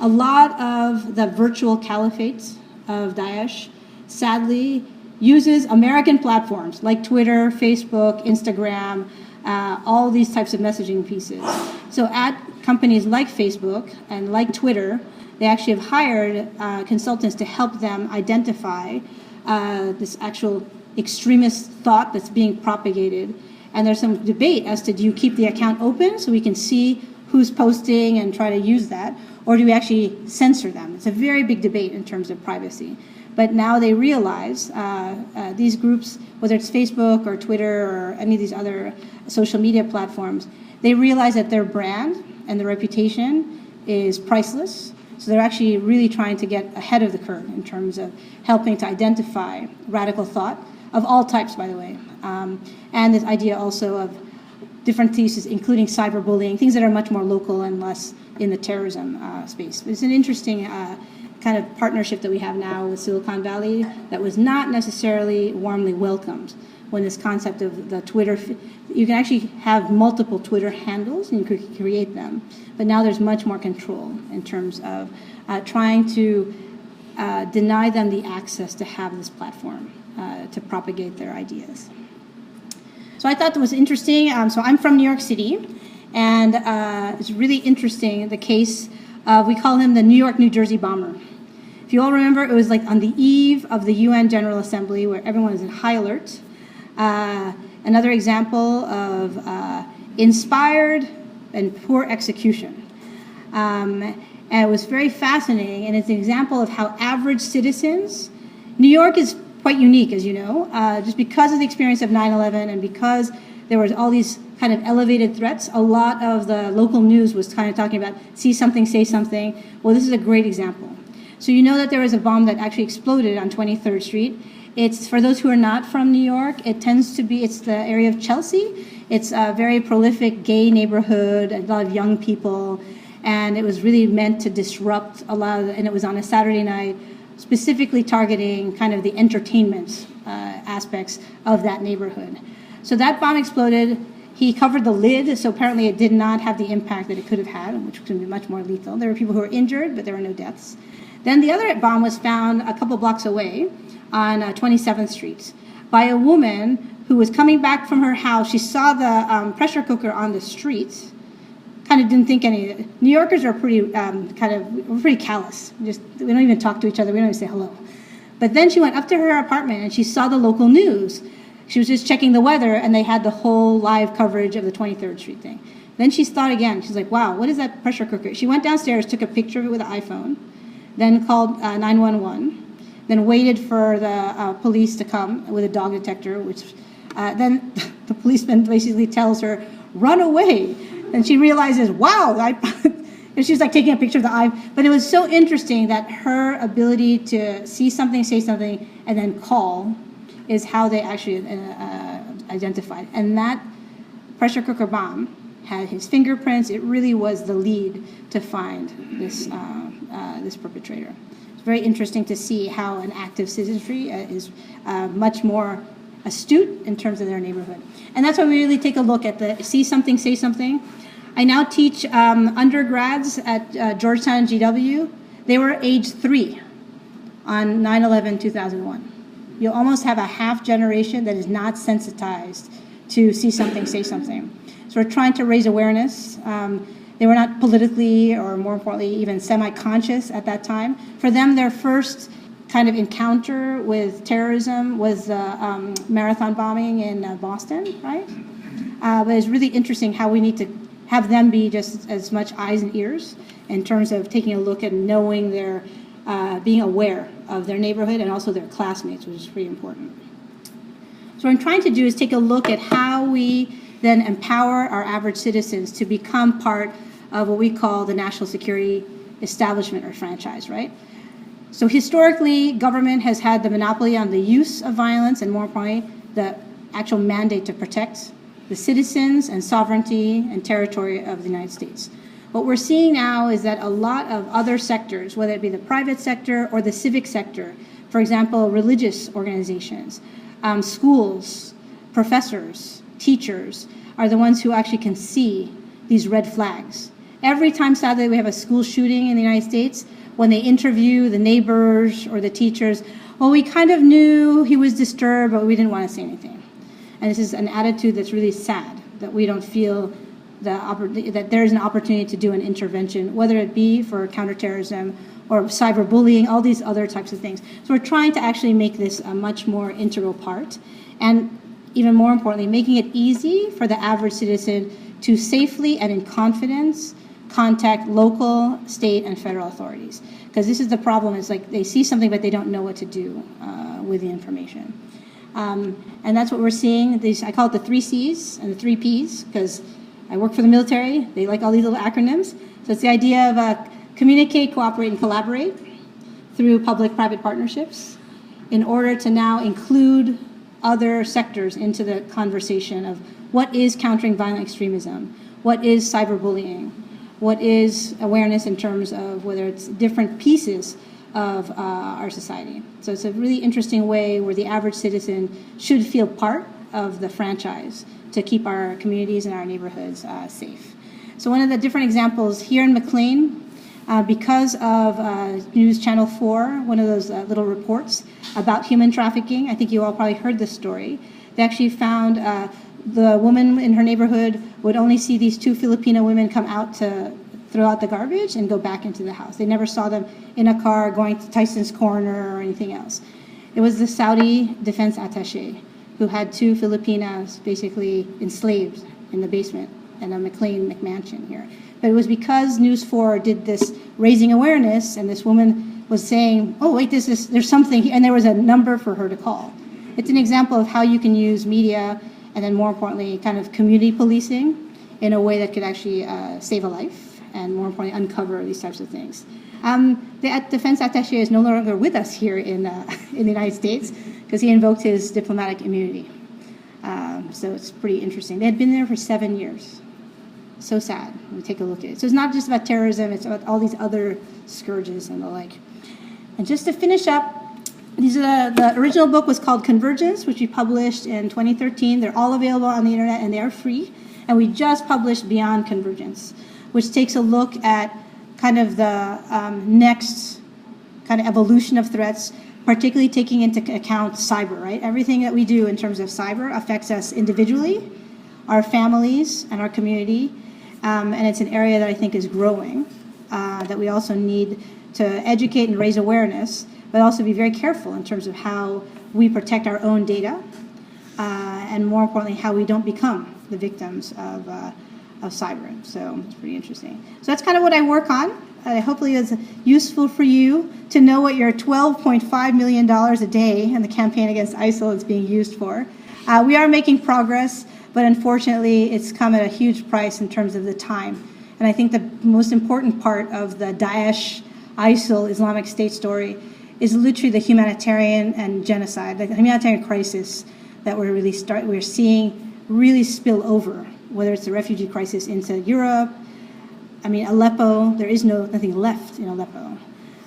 a lot of the virtual caliphates of Daesh, sadly, uses American platforms like Twitter, Facebook, Instagram, all these types of messaging pieces. So at companies like Facebook and like Twitter, they actually have hired consultants to help them identify this actual extremist thought that's being propagated. And there's some debate as to, do you keep the account open so we can see who's posting and try to use that, or do we actually censor them? It's a very big debate in terms of privacy. But now they realize these groups, whether it's Facebook or Twitter or any of these other social media platforms, they realize that their brand and their reputation is priceless. So they're actually really trying to get ahead of the curve in terms of helping to identify radical thought of all types, by the way. And this idea also of different theses, including cyberbullying, things that are much more local and less in the terrorism space. It's an interesting kind of partnership that we have now with Silicon Valley that was not necessarily warmly welcomed when this concept of the Twitter, you can actually have multiple Twitter handles and you could create them, but now there's much more control in terms of trying to deny them the access to have this platform to propagate their ideas. So I thought that was interesting. So I'm from New York City, and it's really interesting, the case of, we call him the New York, New Jersey bomber. If you all remember, it was like on the eve of the UN General Assembly where everyone was in high alert. Another example of inspired and poor execution. And it was very fascinating, and it's an example of how average citizens, New York is quite unique, as you know, just because of the experience of 9/11 and because there was all these kind of elevated threats, a lot of the local news was kind of talking about see something, say something. Well, this is a great example. So you know that there was a bomb that actually exploded on 23rd Street. It's, for those who are not from New York, it tends to be, it's the area of Chelsea. It's a very prolific gay neighborhood, a lot of young people. And it was really meant to disrupt a lot of, and it was on a Saturday night, specifically targeting kind of the entertainment aspects of that neighborhood. So that bomb exploded. He covered the lid, so apparently it did not have the impact that it could have had, which could be much more lethal. There were people who were injured, but there were no deaths. Then the other bomb was found a couple blocks away on 27th Street by a woman who was coming back from her house. She saw the pressure cooker on the street, kind of didn't think any of it. New Yorkers are pretty we're pretty callous. We don't even talk to each other. We don't even say hello. But then she went up to her apartment and she saw the local news. She was just checking the weather, and they had the whole live coverage of the 23rd Street thing. Then she thought again. She's like, wow, what is that pressure cooker? She went downstairs, took a picture of it with an iPhone, then called 911, then waited for the police to come with a dog detector, which then the policeman basically tells her, run away. And she realizes, wow, and she was like taking a picture of the eye. But it was so interesting that her ability to see something, say something, and then call is how they actually identified. And that pressure cooker bomb had his fingerprints. It really was the lead to find this perpetrator. It's very interesting to see how an active citizenry is much more astute in terms of their neighborhood. And that's why we really take a look at the see something, say something. I now teach undergrads at Georgetown GW. They were age 3 on 9/11/2001. You'll almost have a half generation that is not sensitized to see something, say something. So we're trying to raise awareness. They were not politically, or more importantly, even semi-conscious at that time. For them, their first kind of encounter with terrorism was the marathon bombing in Boston, right? But it's really interesting how we need to have them be just as much eyes and ears in terms of taking a look at knowing their, being aware of their neighborhood and also their classmates, which is pretty important. So what I'm trying to do is take a look at how we then empower our average citizens to become part of what we call the national security establishment or franchise, right? So historically, government has had the monopoly on the use of violence and, more importantly, the actual mandate to protect the citizens and sovereignty and territory of the United States. What we're seeing now is that a lot of other sectors, whether it be the private sector or the civic sector, for example, religious organizations, schools, professors, teachers, are the ones who actually can see these red flags. Every time, sadly, we have a school shooting in the United States, when they interview the neighbors or the teachers, well, we kind of knew he was disturbed, but we didn't want to say anything. And this is an attitude that's really sad, that we don't feel that there's an opportunity to do an intervention, whether it be for counterterrorism or cyberbullying, all these other types of things. So we're trying to actually make this a much more integral part, and even more importantly, making it easy for the average citizen to safely and in confidence contact local, state, and federal authorities. Because this is the problem, is like they see something but they don't know what to do with the information. And that's what we're seeing. I call it the 3 C's and the 3 P's, because I work for the military. They like all these little acronyms. So it's the idea of communicate, cooperate, and collaborate through public-private partnerships in order to now include other sectors into the conversation of what is countering violent extremism, what is cyberbullying, what is awareness in terms of whether it's different pieces of our society. So it's a really interesting way where the average citizen should feel part of the franchise to keep our communities and our neighborhoods safe. So one of the different examples here in McLean, because of News Channel 4, one of those little reports about human trafficking, I think you all probably heard this story, they actually found the woman in her neighborhood would only see these 2 Filipino women come out to throw out the garbage and go back into the house. They never saw them in a car going to Tyson's Corner or anything else. It was the Saudi defense attaché who had 2 Filipinas basically enslaved in the basement in a McLean McMansion here. But it was because News 4 did this raising awareness, and this woman was saying, oh, wait, there's something here, and there was a number for her to call. It's an example of how you can use media and then, more importantly, kind of community policing in a way that could actually save a life and, more importantly, uncover these types of things. The defense attaché is no longer with us here in the United States because he invoked his diplomatic immunity. So it's pretty interesting. They had been there for 7 years. So sad when we take a look at it. So it's not just about terrorism, it's about all these other scourges and the like. And just to finish up, the original book was called Convergence, which we published in 2013. They're all available on the internet and they are free. And we just published Beyond Convergence, which takes a look at kind of the next kind of evolution of threats, particularly taking into account cyber, right? Everything that we do in terms of cyber affects us individually, our families, and our community. And it's an area that I think is growing, that we also need to educate and raise awareness, but also be very careful in terms of how we protect our own data, and more importantly, how we don't become the victims of cyber. So it's pretty interesting. So that's kind of what I work on. Hopefully it's useful for you to know what your $12.5 million a day in the campaign against ISIL is being used for. We are making progress, but unfortunately it's come at a huge price in terms of the time. And I think the most important part of the Daesh, ISIL, Islamic State story is literally the humanitarian and genocide, the humanitarian crisis that we're seeing really spill over, whether it's the refugee crisis into Europe. I mean, Aleppo, there is nothing left in Aleppo.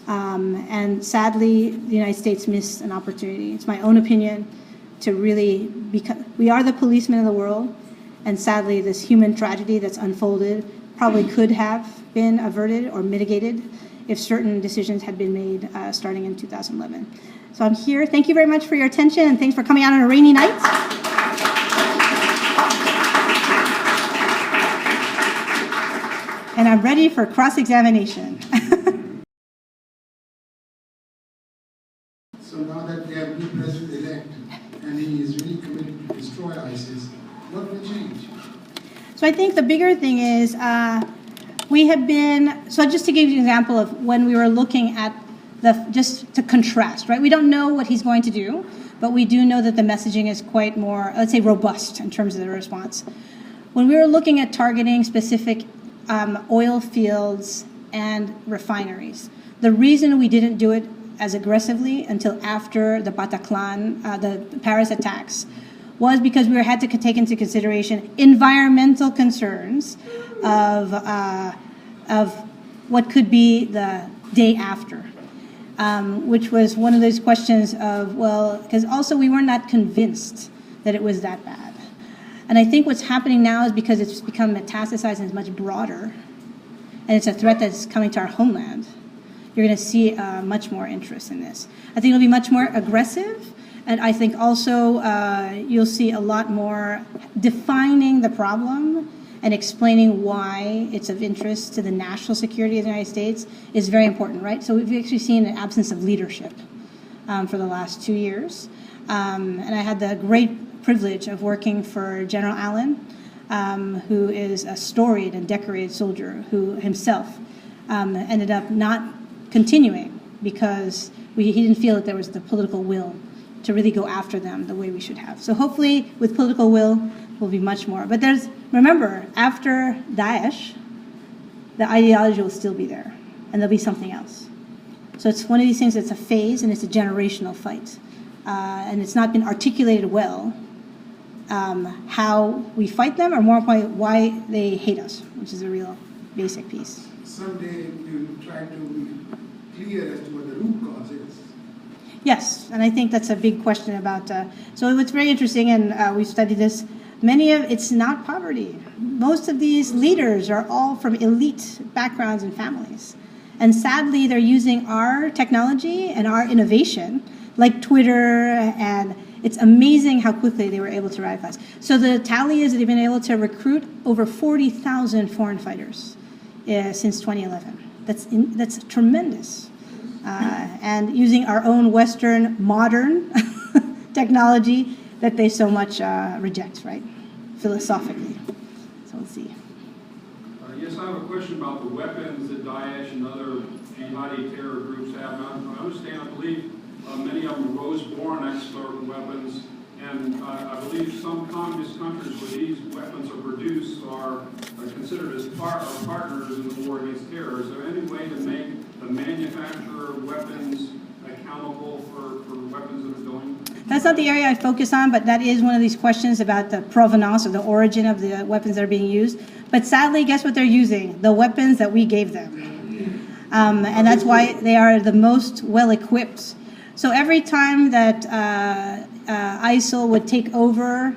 And sadly, the United States missed an opportunity. It's my own opinion to really we are the policemen of the world, and sadly, this human tragedy that's unfolded probably could have been averted or mitigated if certain decisions had been made starting in 2011. So I'm here. Thank you very much for your attention, and thanks for coming out on a rainy night. And I'm ready for cross-examination. So now that we have new president-elect and he is really committed to destroy ISIS, what will change? So I think the bigger thing is we have been, so just to give you an example of when we were looking at just to contrast, right? We don't know what he's going to do, but we do know that the messaging is quite more, let's say, robust in terms of the response. When we were looking at targeting specific oil fields and refineries, the reason we didn't do it as aggressively until after the Bataclan, the Paris attacks, was because we had to take into consideration environmental concerns of what could be the day after, which was one of those questions of, well, because also we were not convinced that it was that bad. And I think what's happening now is because it's become metastasized and it's much broader, and it's a threat that's coming to our homeland, you're going to see much more interest in this. I think it'll be much more aggressive, and I think also you'll see a lot more defining the problem and explaining why it's of interest to the national security of the United States is very important, right? So we've actually seen an absence of leadership for the last 2 years. And I had the great privilege of working for General Allen, who is a storied and decorated soldier who himself ended up not continuing because he didn't feel that there was the political will to really go after them the way we should have. So hopefully with political will, will be much more. But remember, after Daesh, the ideology will still be there, and there'll be something else. So it's one of these things that's a phase, and it's a generational fight. And it's not been articulated well how we fight them, or more importantly, why they hate us, which is a real basic piece. Someday you try to be clear as to what the root cause is. Yes, and I think that's a big question about, so what's very interesting, and we've studied this, it's not poverty. Most of these leaders are all from elite backgrounds and families. And sadly, they're using our technology and our innovation, like Twitter, and it's amazing how quickly they were able to radicalize. So the tally is that they've been able to recruit over 40,000 foreign fighters since 2011. That's tremendous. And using our own Western modern technology that they so much reject, right, philosophically. So let's see. Yes, I have a question about the weapons that Daesh and other jihadi terror groups have. Now, I understand, I believe many of them were Rose-born expert weapons, and I believe some communist countries where these weapons are produced are considered as partners in the war against terror. Is there any way to make the manufacture of weapons accountable for weapons that are going? That's not the area I focus on, but that is one of these questions about the provenance or the origin of the weapons that are being used. But sadly, guess what they're using? The weapons that we gave them. And that's why they are the most well-equipped. So every time that ISIL would take over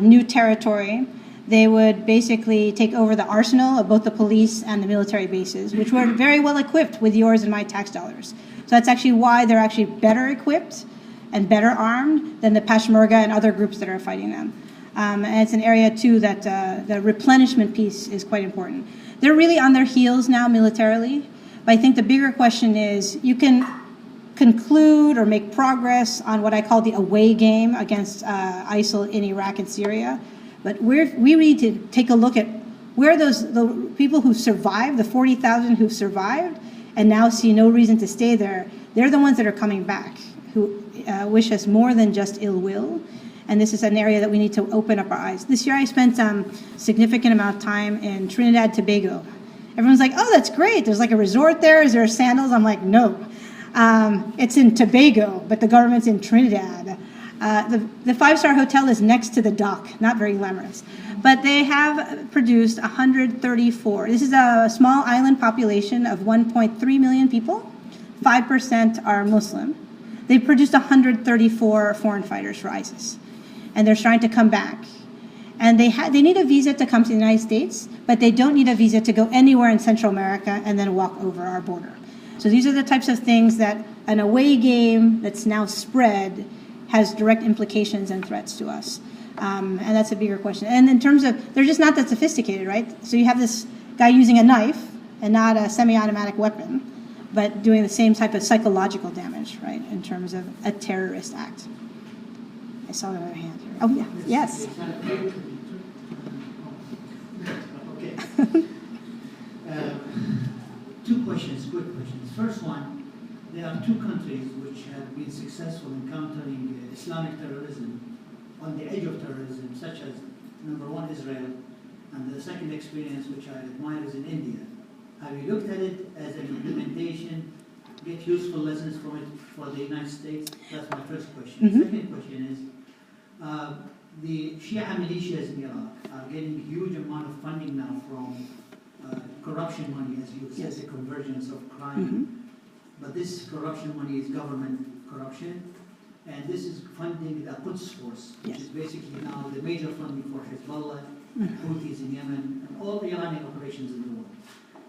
new territory, they would basically take over the arsenal of both the police and the military bases, which were very well equipped with yours and my tax dollars. So that's actually why they're actually better equipped and better armed than the Peshmerga and other groups that are fighting them. And it's an area, too, that the replenishment piece is quite important. They're really on their heels now militarily, but I think the bigger question is you can conclude or make progress on what I call the away game against ISIL in Iraq and Syria. But we need to take a look at where the people who survived, the 40,000 who've survived, and now see no reason to stay there. They're the ones that are coming back, who wish us more than just ill will. And this is an area that we need to open up our eyes. This year I spent significant amount of time in Trinidad, Tobago. Everyone's like, oh, that's great. There's like a resort there. Is there sandals? I'm like, no. It's in Tobago, but the government's in Trinidad. The five-star hotel is next to the dock, not very glamorous. But they have produced 134. This is a small island population of 1.3 million people. 5% are Muslim. They produced 134 foreign fighters for ISIS. And they're trying to come back. And they need a visa to come to the United States, but they don't need a visa to go anywhere in Central America and then walk over our border. So these are the types of things that an away game that's now spread has direct implications and threats to us. And that's a bigger question. And in terms of, they're just not that sophisticated, right? So you have this guy using a knife and not a semi-automatic weapon, but doing the same type of psychological damage, right, in terms of a terrorist act. I saw another hand here. Oh, yeah. Yes. Okay. Two questions, quick questions. First one, there are two countries which have been successful in countering Islamic terrorism on the edge of terrorism, such as, number one, Israel, and the second experience, which I admire, is in India. Have you looked at it as an implementation, get useful lessons from it for the United States? That's my first question. The second question is, the Shia militias in Iraq are getting a huge amount of funding now from corruption money, as you said, the convergence of crime. But this corruption money is government corruption, and this is funding the Quds Force, which is basically now the major funding for Hezbollah, Houthis in Yemen, and all the Iranian operations in the world.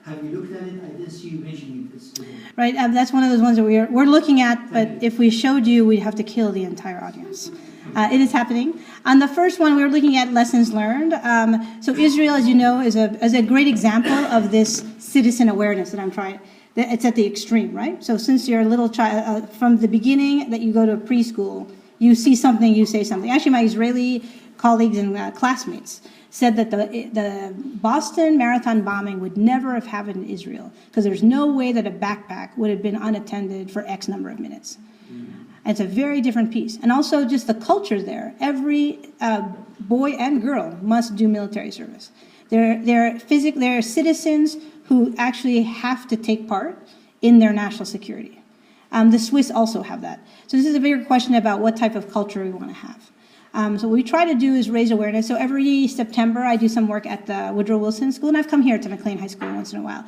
Have you looked at it? I didn't see you mentioning this today. Right, that's one of those ones that we're looking at, but if we showed you, we'd have to kill the entire audience. It is happening. On the first one, we were looking at lessons learned. So Israel, as you know, is a great example of this citizen awareness that I'm trying. It's at the extreme, right? So since you're a little child, from the beginning that you go to preschool, you see something, you say something. Actually, my Israeli colleagues and classmates said that the Boston Marathon bombing would never have happened in Israel because there's no way that a backpack would have been unattended for X number of minutes. It's a very different piece. And also just the culture there. Every boy and girl must do military service. They're citizens who actually have to take part in their national security. The Swiss also have that. So this is a bigger question about what type of culture we want to have. So what we try to do is raise awareness. So every September I do some work at the Woodrow Wilson School, and I've come here to McLean High School once in a while.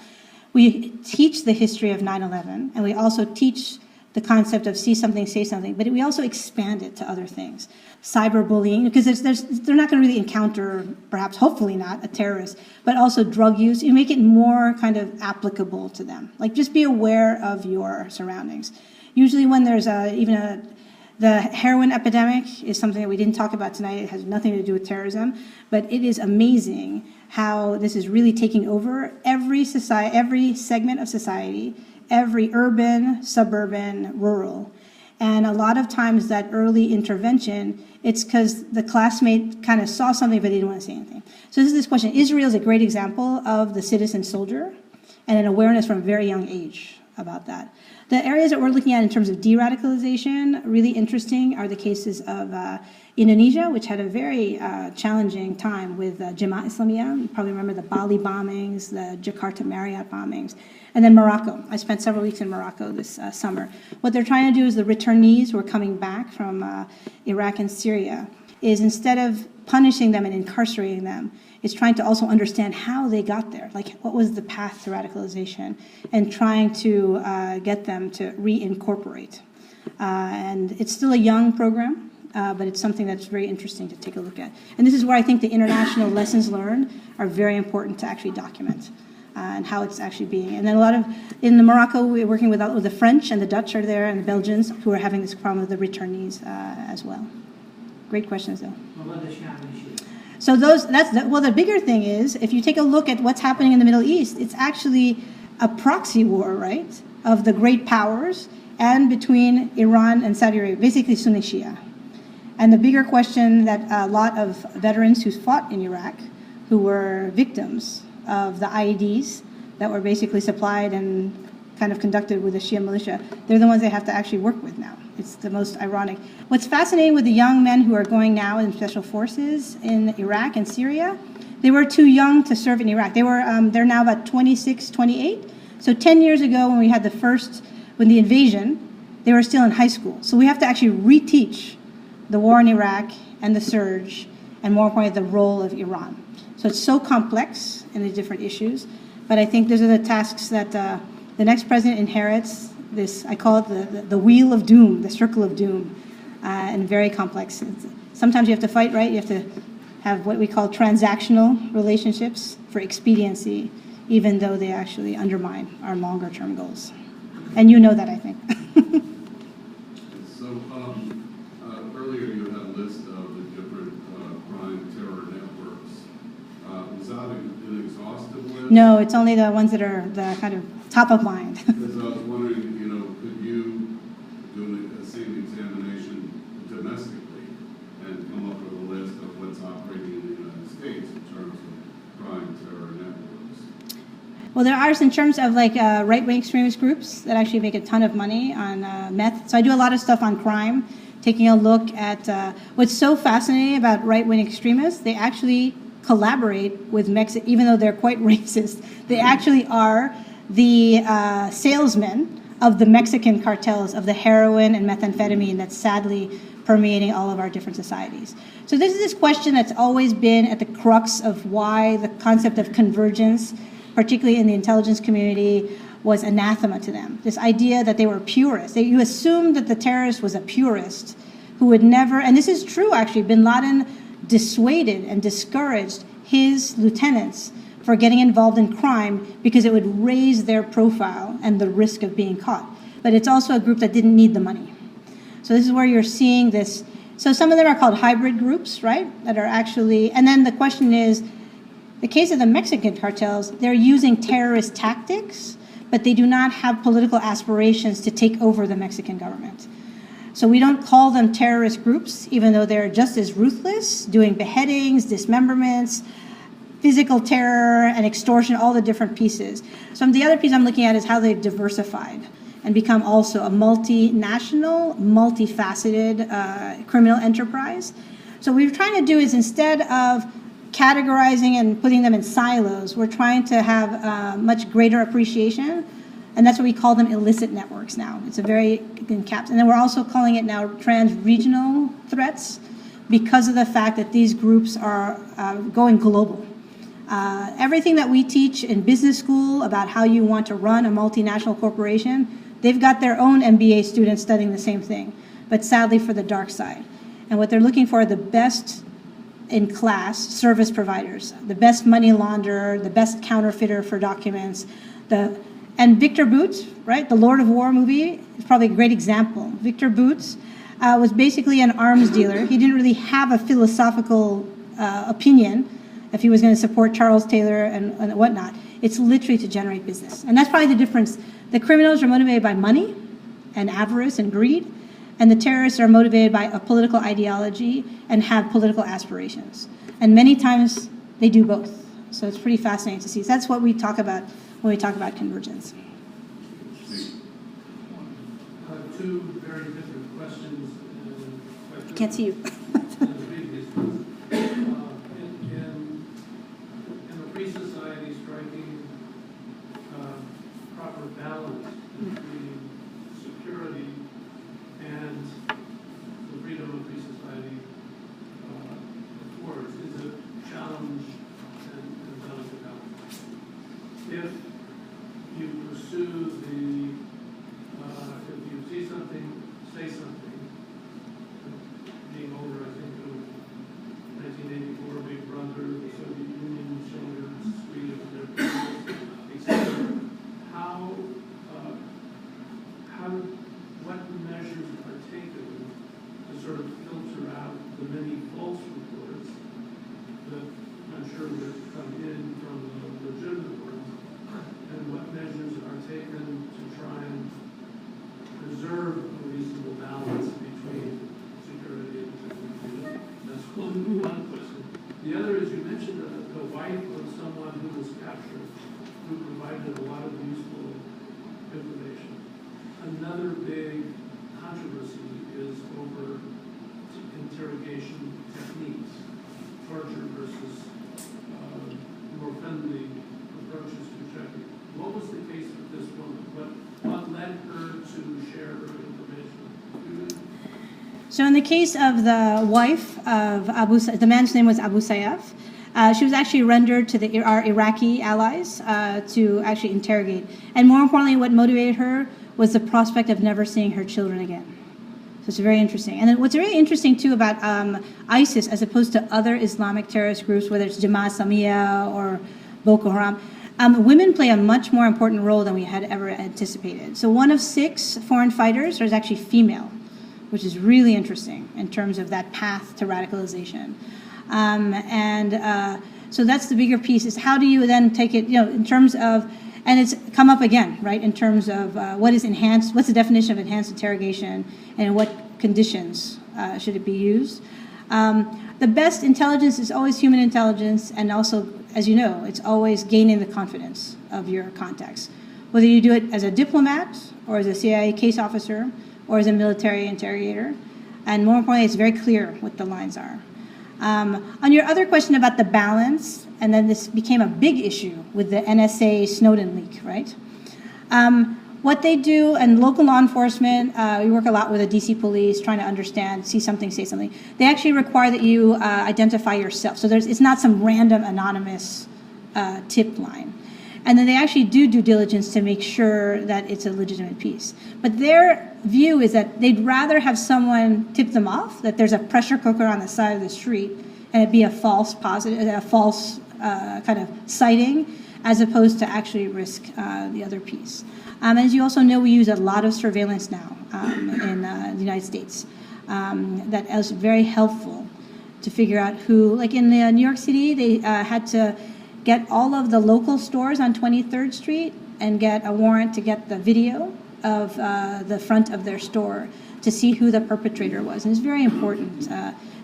We teach the history of 9/11, and we also teach the concept of see something, say something, but we also expand it to other things. Cyberbullying, because they're not going to really encounter, perhaps, hopefully not, a terrorist, but also drug use. You make it more kind of applicable to them. Like, just be aware of your surroundings. Usually when there's the heroin epidemic is something that we didn't talk about tonight. It has nothing to do with terrorism, but it is amazing how this is really taking over every segment of society, every urban, suburban, rural. And a lot of times that early intervention, it's because the classmate kind of saw something but they didn't want to say anything. So this is this question. Israel is a great example of the citizen soldier and an awareness from a very young age about that. The areas that we're looking at in terms of de-radicalization, really interesting, are the cases of Indonesia, which had a very challenging time with Jemaah Islamiyah. You probably remember the Bali bombings, the Jakarta Marriott bombings. And then Morocco. I spent several weeks in Morocco this summer. What they're trying to do is the returnees who are coming back from Iraq and Syria is, instead of punishing them and incarcerating them, is trying to also understand how they got there, like what was the path to radicalization, and trying to get them to reincorporate. And it's still a young program, but it's something that's very interesting to take a look at. And this is where I think the international lessons learned are very important to actually document. And how it's actually being. And then in Morocco, we're working with the French and the Dutch are there, and the Belgians who are having this problem with the returnees as well. Great questions, though. What about the Shia issue? So the bigger thing is, if you take a look at what's happening in the Middle East, it's actually a proxy war, right, of the great powers and between Iran and Saudi Arabia, basically Sunni Shia. And the bigger question that a lot of veterans who fought in Iraq, who were victims of the IEDs that were basically supplied and kind of conducted with the Shia militia, they're the ones they have to actually work with now. It's the most ironic. What's fascinating with the young men who are going now in special forces in Iraq and Syria, they were too young to serve in Iraq. They're now about 26, 28. So 10 years ago when we had when the invasion, they were still in high school. So we have to actually reteach the war in Iraq and the surge, and more importantly, the role of Iran. So it's so complex in the different issues, but I think those are the tasks that the next president inherits. This, I call it the wheel of doom, the circle of doom, and very complex. Sometimes you have to fight, right? You have to have what we call transactional relationships for expediency, even though they actually undermine our longer term goals. And you know that, I think. So earlier you had a list of the different crime terror networks. Was that an exhaustive list? No, it's only the ones that are the kind of top of mind. Because I was wondering, could you do the same examination domestically and come up with a list of what's operating in the United States in terms of crime terror networks? Well, there are, in terms of right-wing extremist groups that actually make a ton of money on meth. So I do a lot of stuff on crime, taking a look at what's so fascinating about right-wing extremists. They actually collaborate with Mexico, even though they're quite racist. They actually are the salesmen of the Mexican cartels of the heroin and methamphetamine that's sadly permeating all of our different societies. So this is this question that's always been at the crux of why the concept of convergence, particularly in the intelligence community, was anathema to them. This idea that they were purists. You assumed that the terrorist was a purist who would never, and this is true actually, bin Laden dissuaded and discouraged his lieutenants for getting involved in crime because it would raise their profile and the risk of being caught. But it's also a group that didn't need the money. So this is where you're seeing this. So some of them are called hybrid groups, right? That are actually, and then the question is, the case of the Mexican cartels, they're using terrorist tactics, but they do not have political aspirations to take over the Mexican government. So we don't call them terrorist groups, even though they're just as ruthless, doing beheadings, dismemberments, physical terror, and extortion, all the different pieces. So the other piece I'm looking at is how they've diversified and become also a multinational, multifaceted criminal enterprise. So what we're trying to do is, instead of categorizing and putting them in silos, we're trying to have much greater appreciation, and that's what we call them illicit networks now. It's a very capped, and then we're also calling it now trans-regional threats because of the fact that these groups are going global. Everything that we teach in business school about how you want to run a multinational corporation, they've got their own MBA students studying the same thing, but sadly for the dark side. And what they're looking for are the best in class service providers, the best money launderer, the best counterfeiter for documents. And Victor Boots, right, the Lord of War movie is probably a great example. Victor Boots was basically an arms dealer. He didn't really have a philosophical opinion if he was going to support Charles Taylor and whatnot. It's literally to generate business. And that's probably the difference. The criminals are motivated by money and avarice and greed, and the terrorists are motivated by a political ideology and have political aspirations. And many times they do both. So it's pretty fascinating to see. So that's what we talk about when we talk about convergence. two very different questions. Can't see you. In the previous ones. In a free society, striking proper balance between security and the freedom of free society affords is a challenge and delicate balance. If you pursue if you see something, say something. Being older, I think of 1984, Big Brother, the Soviet Union showing its freedom of their people, etc. What measures are taken to sort of filter out the many false reports that I'm sure would come in from the legitimate ones, and what measures are taken to try and preserve a reasonable balance between security and freedom? That's one question. The other is, you mentioned the wife of someone who was captured, who provided a lot of useful information. Another big controversy is over interrogation techniques, torture versus more friendly approaches to checking. What was the case with this woman? What led her to share her information? So in the case of the wife of the man's name was Abu Sayyaf. She was actually rendered to our Iraqi allies to actually interrogate. And more importantly, what motivated her was the prospect of never seeing her children again. So it's very interesting. And then what's very interesting, too, about ISIS, as opposed to other Islamic terrorist groups, whether it's Jamaat Islamiyah or Boko Haram, women play a much more important role than we had ever anticipated. So 1 of 6 foreign fighters is actually female, which is really interesting in terms of that path to radicalization. So that's the bigger piece, is how do you then take it, in terms of, and it's come up again, right, in terms of what's the definition of enhanced interrogation, and in what conditions should it be used. The best intelligence is always human intelligence, and also, as you know, it's always gaining the confidence of your contacts. Whether you do it as a diplomat, or as a CIA case officer, or as a military interrogator, and more importantly, it's very clear what the lines are. On your other question about the balance, and then this became a big issue with the NSA Snowden leak, right? What they do, and local law enforcement, we work a lot with the DC police, trying to understand, see something, say something. They actually require that you identify yourself. So it's not some random anonymous tip line. And then they actually do due diligence to make sure that it's a legitimate piece. But their view is that they'd rather have someone tip them off, that there's a pressure cooker on the side of the street, and it be a false positive, a false kind of sighting, as opposed to actually risk the other piece. As you also know, we use a lot of surveillance now in the United States. That is very helpful to figure out who, like in New York City, they had to get all of the local stores on 23rd Street and get a warrant to get the video of the front of their store to see who the perpetrator was. And it's very important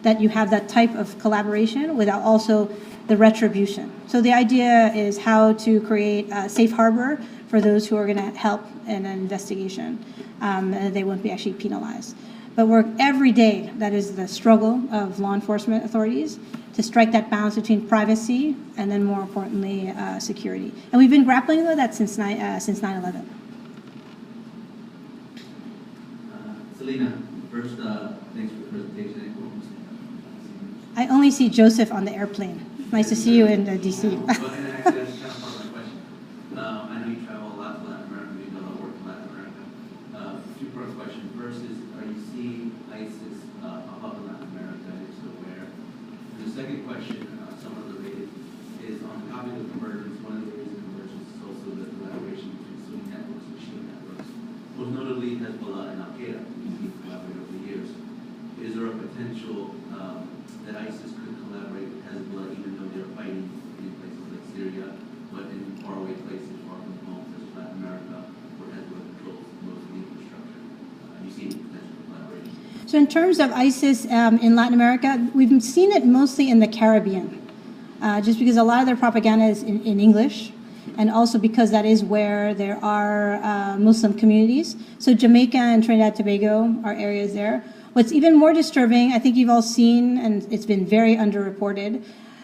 that you have that type of collaboration without also the retribution. So the idea is how to create a safe harbor for those who are going to help in an investigation. They won't be actually penalized. But every day, that is the struggle of law enforcement authorities to strike that balance between privacy and then, more importantly, security. And we've been grappling with that since 9/11. Celina, first, thanks for the presentation. I only see Joseph on the airplane. Nice to see you in D.C. Well, and actually, that's kind of part of my question. I know you travel a lot to Latin America, you do a lot of work in Latin America. Two-part question. First is, are you seeing ISIS pop up in Latin America, and if so, where? And the second question, somewhat related, is on the topic of convergence. One of the ways of convergence is also the collaboration between Sunni networks and Shia networks. Most notably, Hezbollah and Al-Qaeda, who've collaborated over the years. Is there a potential that ISIS could collaborate with Hezbollah, even though they're fighting in places like Syria, but in faraway places, far from home, such as Latin America, where Hezbollah controls most of the infrastructure? You see any potential collaboration? So in terms of ISIS in Latin America, we've seen it mostly in the Caribbean, just because a lot of their propaganda is in English. and also because that is where there are Muslim communities. So Jamaica and Trinidad and Tobago are areas there. What's even more disturbing, I think you've all seen, and it's been very underreported,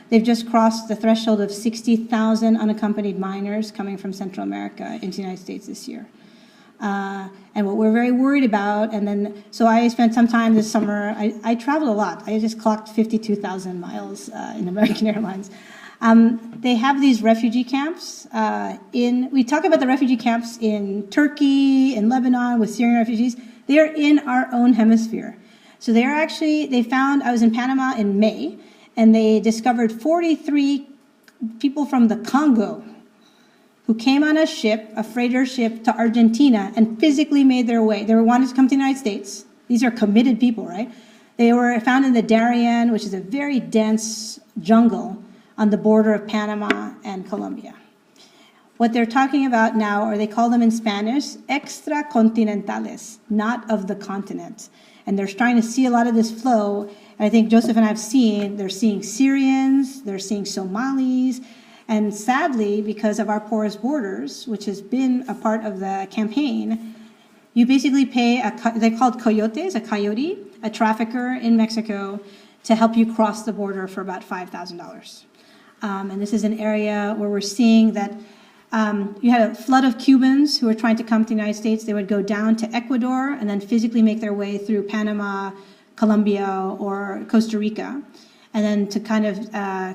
they've just crossed the threshold of 60,000 unaccompanied minors coming from Central America into the United States this year. And what we're very worried about, so I spent some time this summer, I traveled a lot. I just clocked 52,000 miles in American Airlines. They have these refugee camps we talk about the refugee camps in Turkey, in Lebanon, with Syrian refugees. They are in our own hemisphere. So they found, I was in Panama in May, and they discovered 43 people from the Congo who came on a ship, a freighter ship, to Argentina and physically made their way. They wanted to come to the United States. These are committed people, right? They were found in the Darien, which is a very dense jungle on the border of Panama and Colombia. What they're talking about now, or they call them in Spanish, extracontinentales, not of the continent. And they're trying to see a lot of this flow. And I think Joseph and I have seen, they're seeing Syrians, they're seeing Somalis, and sadly, because of our porous borders, which has been a part of the campaign, you basically pay, they're called coyotes, a coyote, a trafficker in Mexico, to help you cross the border for about $5,000. And this is an area where we're seeing that you had a flood of Cubans who were trying to come to the United States. They would go down to Ecuador and then physically make their way through Panama, Colombia, or Costa Rica, and then to kind of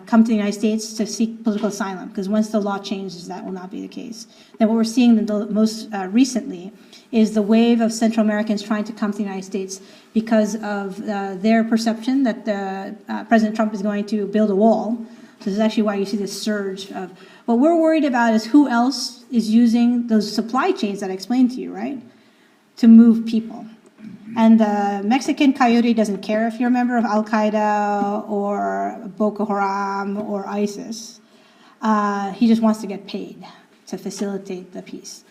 come to the United States to seek political asylum, because once the law changes, that will not be the case. Then what we're seeing the most recently is the wave of Central Americans trying to come to the United States because of their perception that President Trump is going to build a wall. So this is actually why you see this surge of, what we're worried about is who else is using those supply chains that I explained to you, right, to move people. And the Mexican coyote doesn't care if you're a member of Al-Qaeda or Boko Haram or ISIS. He just wants to get paid to facilitate the peace.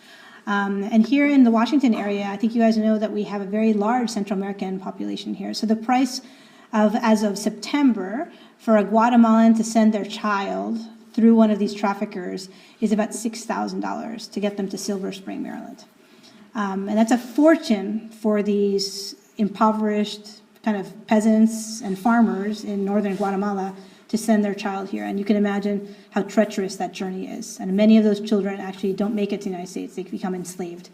And here in the Washington area, I think you guys know that we have a very large Central American population here. So the price as of September, for a Guatemalan to send their child through one of these traffickers is about $6,000 to get them to Silver Spring, Maryland. And that's a fortune for these impoverished kind of peasants and farmers in northern Guatemala to send their child here. And you can imagine how treacherous that journey is. And many of those children actually don't make it to the United States. They become enslaved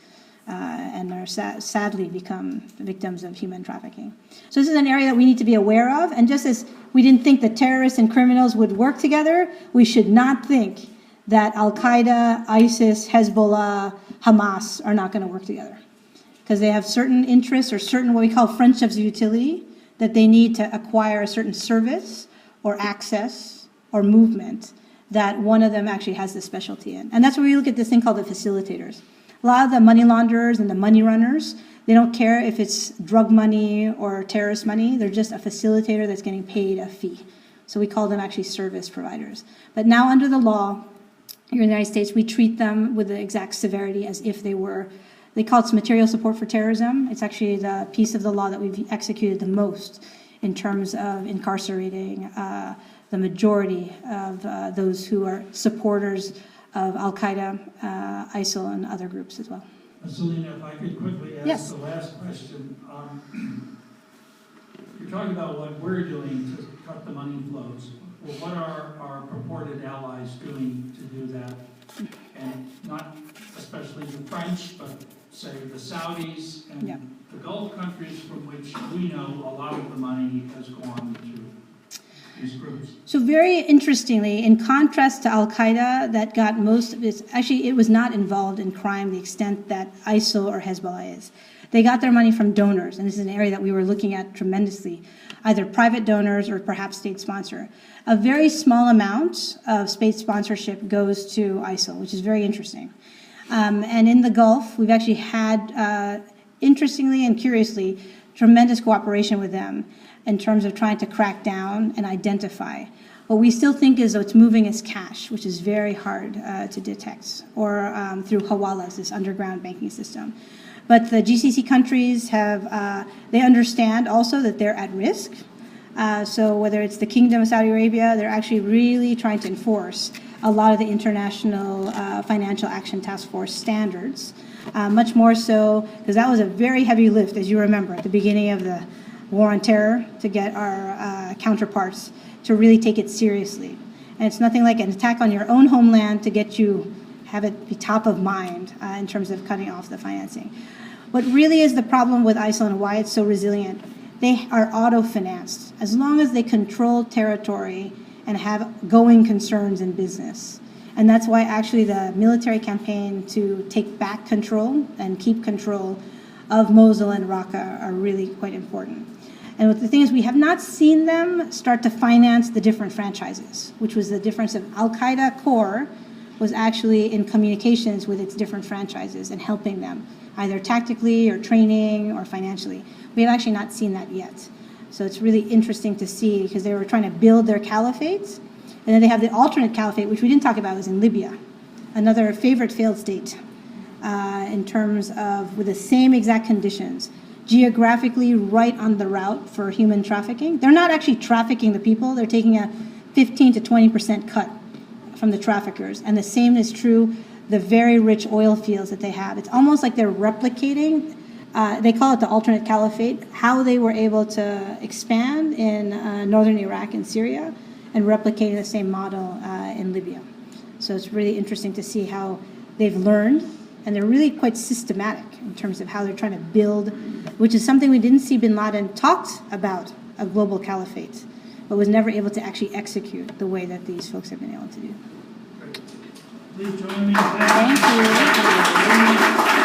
and are sadly become victims of human trafficking. So this is an area that we need to be aware of. And just as we didn't think that terrorists and criminals would work together, we should not think that Al-Qaeda, ISIS, Hezbollah, Hamas are not going to work together, because they have certain interests or certain what we call friendships of utility that they need to acquire a certain service or access or movement that one of them actually has the specialty in. And that's where we look at this thing called the facilitators. A lot of the money launderers and the money runners, they don't care if it's drug money or terrorist money. They're just a facilitator that's getting paid a fee. So we call them actually service providers. But now under the law, here in the United States, we treat them with the exact severity as if they call it material support for terrorism. It's actually the piece of the law that we've executed the most in terms of incarcerating the majority of those who are supporters of Al-Qaeda, ISIL, and other groups as well. Celina, if I could quickly ask the last question. You're talking about what we're doing to cut the money flows. Well, what are our purported allies doing to do that? And not especially the French, but say the Saudis and the Gulf countries from which we know a lot of the money has gone to these groups. So very interestingly, in contrast to Al-Qaeda, that got most of its, actually it was not involved in crime the extent that ISIL or Hezbollah is. They got their money from donors, and this is an area that we were looking at tremendously, either private donors or perhaps state sponsor. A very small amount of state sponsorship goes to ISIL, which is very interesting. And in the Gulf, we've actually had, interestingly and curiously, tremendous cooperation with them in terms of trying to crack down and identify. What we still think is it's moving as cash, which is very hard to detect, or through hawalas, this underground banking system. But the GCC countries have, they understand also that they're at risk. So whether it's the Kingdom of Saudi Arabia, they're actually really trying to enforce a lot of the international financial action task force standards. Much more so, because that was a very heavy lift, as you remember, at the beginning of the war on terror, to get our counterparts to really take it seriously. And it's nothing like an attack on your own homeland to get you, have it be top of mind in terms of cutting off the financing. What really is the problem with ISIL and why it's so resilient, they are auto-financed. As long as they control territory and have going concerns in business. And that's why actually the military campaign to take back control and keep control of Mosul and Raqqa are really quite important. And what the thing is, we have not seen them start to finance the different franchises, which was the difference of Al-Qaeda core was actually in communications with its different franchises and helping them, either tactically or training or financially. We have actually not seen that yet. So it's really interesting to see, because they were trying to build their caliphates, and then they have the alternate caliphate, which we didn't talk about, was in Libya, another favorite failed state in terms of with the same exact conditions, geographically right on the route for human trafficking. They're not actually trafficking the people, they're taking a 15 to 20% cut from the traffickers. And the same is true, the very rich oil fields that they have. It's almost like they're replicating, they call it the alternate caliphate, how they were able to expand in northern Iraq and Syria and replicating the same model in Libya. So it's really interesting to see how they've learned, and they're really quite systematic in terms of how they're trying to build, which is something we didn't see bin Laden talked about, a global caliphate, but was never able to actually execute the way that these folks have been able to do. Please join me in Thank you.